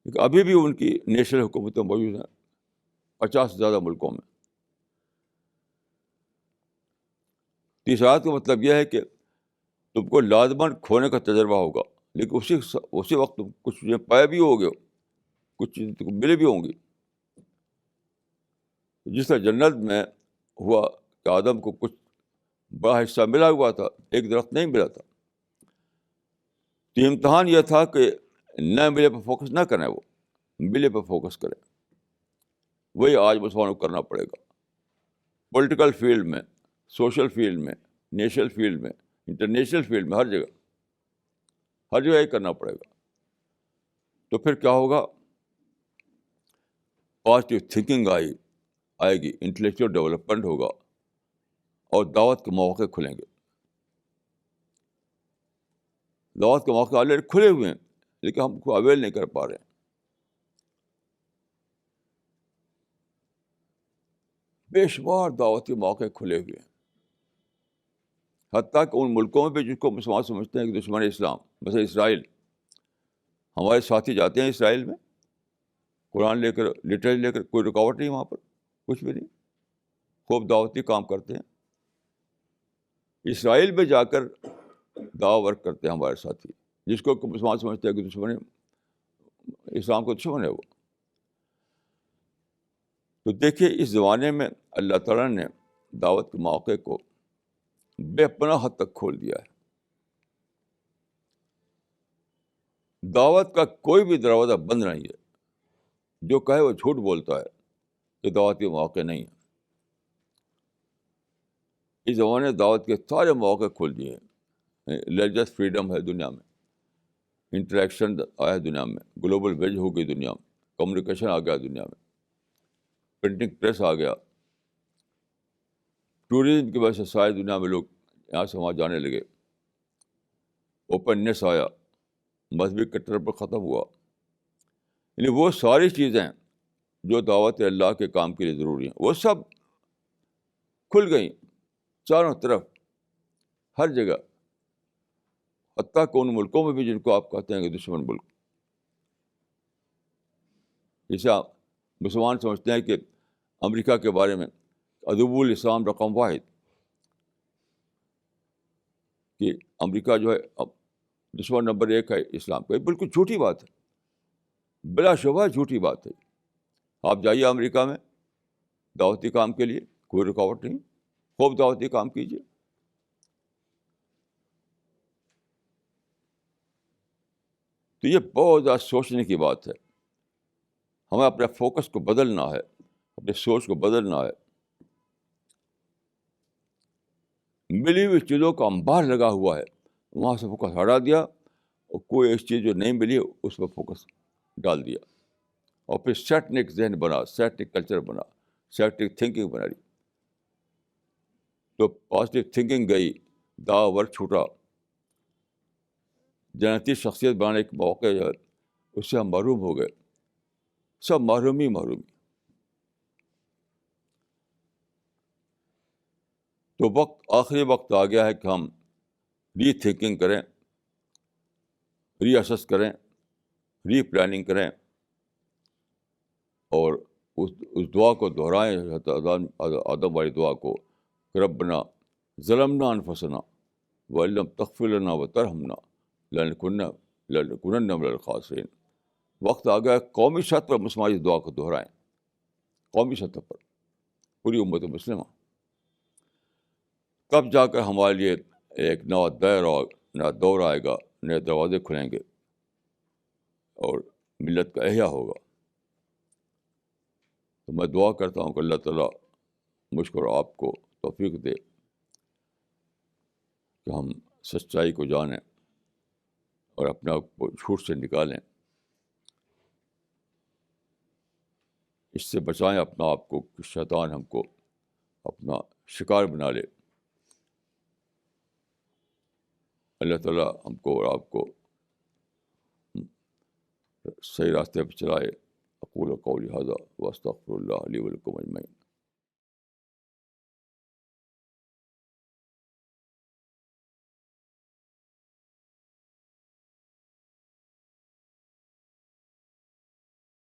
لیکن ابھی بھی ان کی نیشنل حکومتیں موجود ہیں 50 سے زیادہ ملکوں میں. تیسرا کا مطلب یہ ہے کہ تم کو لازماً کھونے کا تجربہ ہوگا، لیکن اسی وقت تم کچھ چیزیں پائے بھی ہوگے، کچھ چیزیں تم کو ملے بھی ہوں گی. جس طرح جنت میں ہوا کہ آدم کو کچھ بڑا حصہ ملا ہوا تھا، ایک درخت نہیں ملا تھا. تو امتحان یہ تھا کہ نہ ملے پہ فوکس نہ کریں، وہ ملے پہ فوکس کریں. وہی آج مسلمانوں کو کرنا پڑے گا، پولیٹیکل فیلڈ میں، سوشل فیلڈ میں، نیشنل فیلڈ میں، انٹرنیشنل فیلڈ میں، ہر جگہ یہ کرنا پڑے گا. تو پھر کیا ہوگا؟ پازیٹیو تھنکنگ آئے گی، انٹلیکچوئل ڈیولپمنٹ ہوگا، اور دعوت کے مواقع کھلیں گے. دعوت کے مواقع آلریڈی کھلے ہوئے ہیں، لیکن ہم کو اویل نہیں کر پا رہے ہیں. بے شمار دعوتی مواقع کھلے ہوئے ہیں، حتیٰ کہ ان ملکوں میں بھی جس کو مسلمان سمجھتے ہیں کہ دشمن اسلام، مثلا اسرائیل. ہمارے ساتھی جاتے ہیں اسرائیل میں قرآن لے کر، لٹریچر لے کر، کوئی رکاوٹ نہیں وہاں پر، کچھ بھی نہیں، خوب دعوتی کام کرتے ہیں. اسرائیل میں جا کر دعوت ورک کرتے ہیں ہمارے ساتھی، جس کو مسلمان سمجھتے ہیں کہ دشمن اسلام کو دشمن ہے وہ. تو دیکھیے اس زمانے میں اللہ تعالیٰ نے دعوت کے موقع کو بے پناہ حد تک کھول دیا ہے. دعوت کا کوئی بھی دروازہ بند نہیں ہے. جو کہے وہ جھوٹ بولتا ہے کہ دعوت کے مواقع نہیں ہیں. اس زمانے نے دعوت کے سارے مواقع کھول دیے ہیں. ریلیجس فریڈم ہے دنیا میں، انٹریکشن آیا دنیا میں، گلوبل ویج ہو گئی دنیا میں، کمیونیکیشن آ گیا دنیا میں، پرنٹنگ پریس آ گیا، ٹورزم کی وجہ سے ساری دنیا میں لوگ یہاں سے وہاں جانے لگے، اوپننیس آیا، مذہبی کٹر پر ختم ہوا. یعنی وہ ساری چیزیں جو دعوت اللہ کے کام کے لیے ضروری ہیں وہ سب کھل گئیں چاروں طرف، ہر جگہ، حتیٰ کہ ان ملکوں میں بھی جن کو آپ کہتے ہیں کہ دشمن ملک. جیسے آپ مسلمان سمجھتے ہیں کہ امریکہ کے بارے میں عدو الاسلام رقم واحد، کہ امریکہ جو ہے اب دشمن نمبر 1 ہے اسلام کا. یہ بالکل جھوٹی بات ہے، بلا شبہ جھوٹی بات ہے. آپ جائیے امریکہ میں دعوتی کام کے لیے، کوئی رکاوٹ نہیں، خوب دعوتی کام کیجیے. تو یہ بہت زیادہ سوچنے کی بات ہے. ہمیں اپنے فوکس کو بدلنا ہے، اپنے سوچ کو بدلنا ہے. ملی ہوئی چیزوں کا انبار لگا ہوا ہے، وہاں سے فوکس ہٹا دیا، اور کوئی ایسی چیز جو نہیں ملی اس پہ فوکس ڈال دیا، اور پھر سیٹنک ذہن بنا، سیٹنک کلچر بنا، سیٹنک تھنکنگ بنا لی. تو پازیٹیو تھنکنگ گئی، دعوت ورک چھوٹا، جنتی شخصیت بنانے کے موقع جو ہے اس سے ہم محروم ہو گئے، سب محرومی. تو آخری وقت آ گیا ہے کہ ہم ری تھنکنگ کریں، ری اسس کریں، ری پلاننگ کریں، اور اس دعا کو دہرائیں، آدم والی دعا کو، ربنا ظلمنا انفسنا وان لم تغفر لنا وترحمنا لنکونن من الخاسرین. وقت آ گیا قومی سطح پر مسلمان اس دعا کو دہرائیں، قومی سطح پر، پوری امت مسلمہ. تب جا کر ہمارے لیے ایک نیا دور آئے گا، نئے دروازے کھلیں گے، اور ملت کا احیاء ہوگا. تو میں دعا کرتا ہوں کہ اللہ تعالیٰ مجھ کو اور آپ کو توفیق دے کہ ہم سچائی کو جانیں اور اپنے آپ کو جھوٹ سے نکالیں، اس سے بچائیں اپنا آپ کو کہ شیطان ہم کو اپنا شکار بنا لے. اللہ تعالیٰ ہم کو اور آپ کو صحیح راستے پہ چلائے. اقول قولی ھذا واستغفر اللہ لی ولکم اجمعین.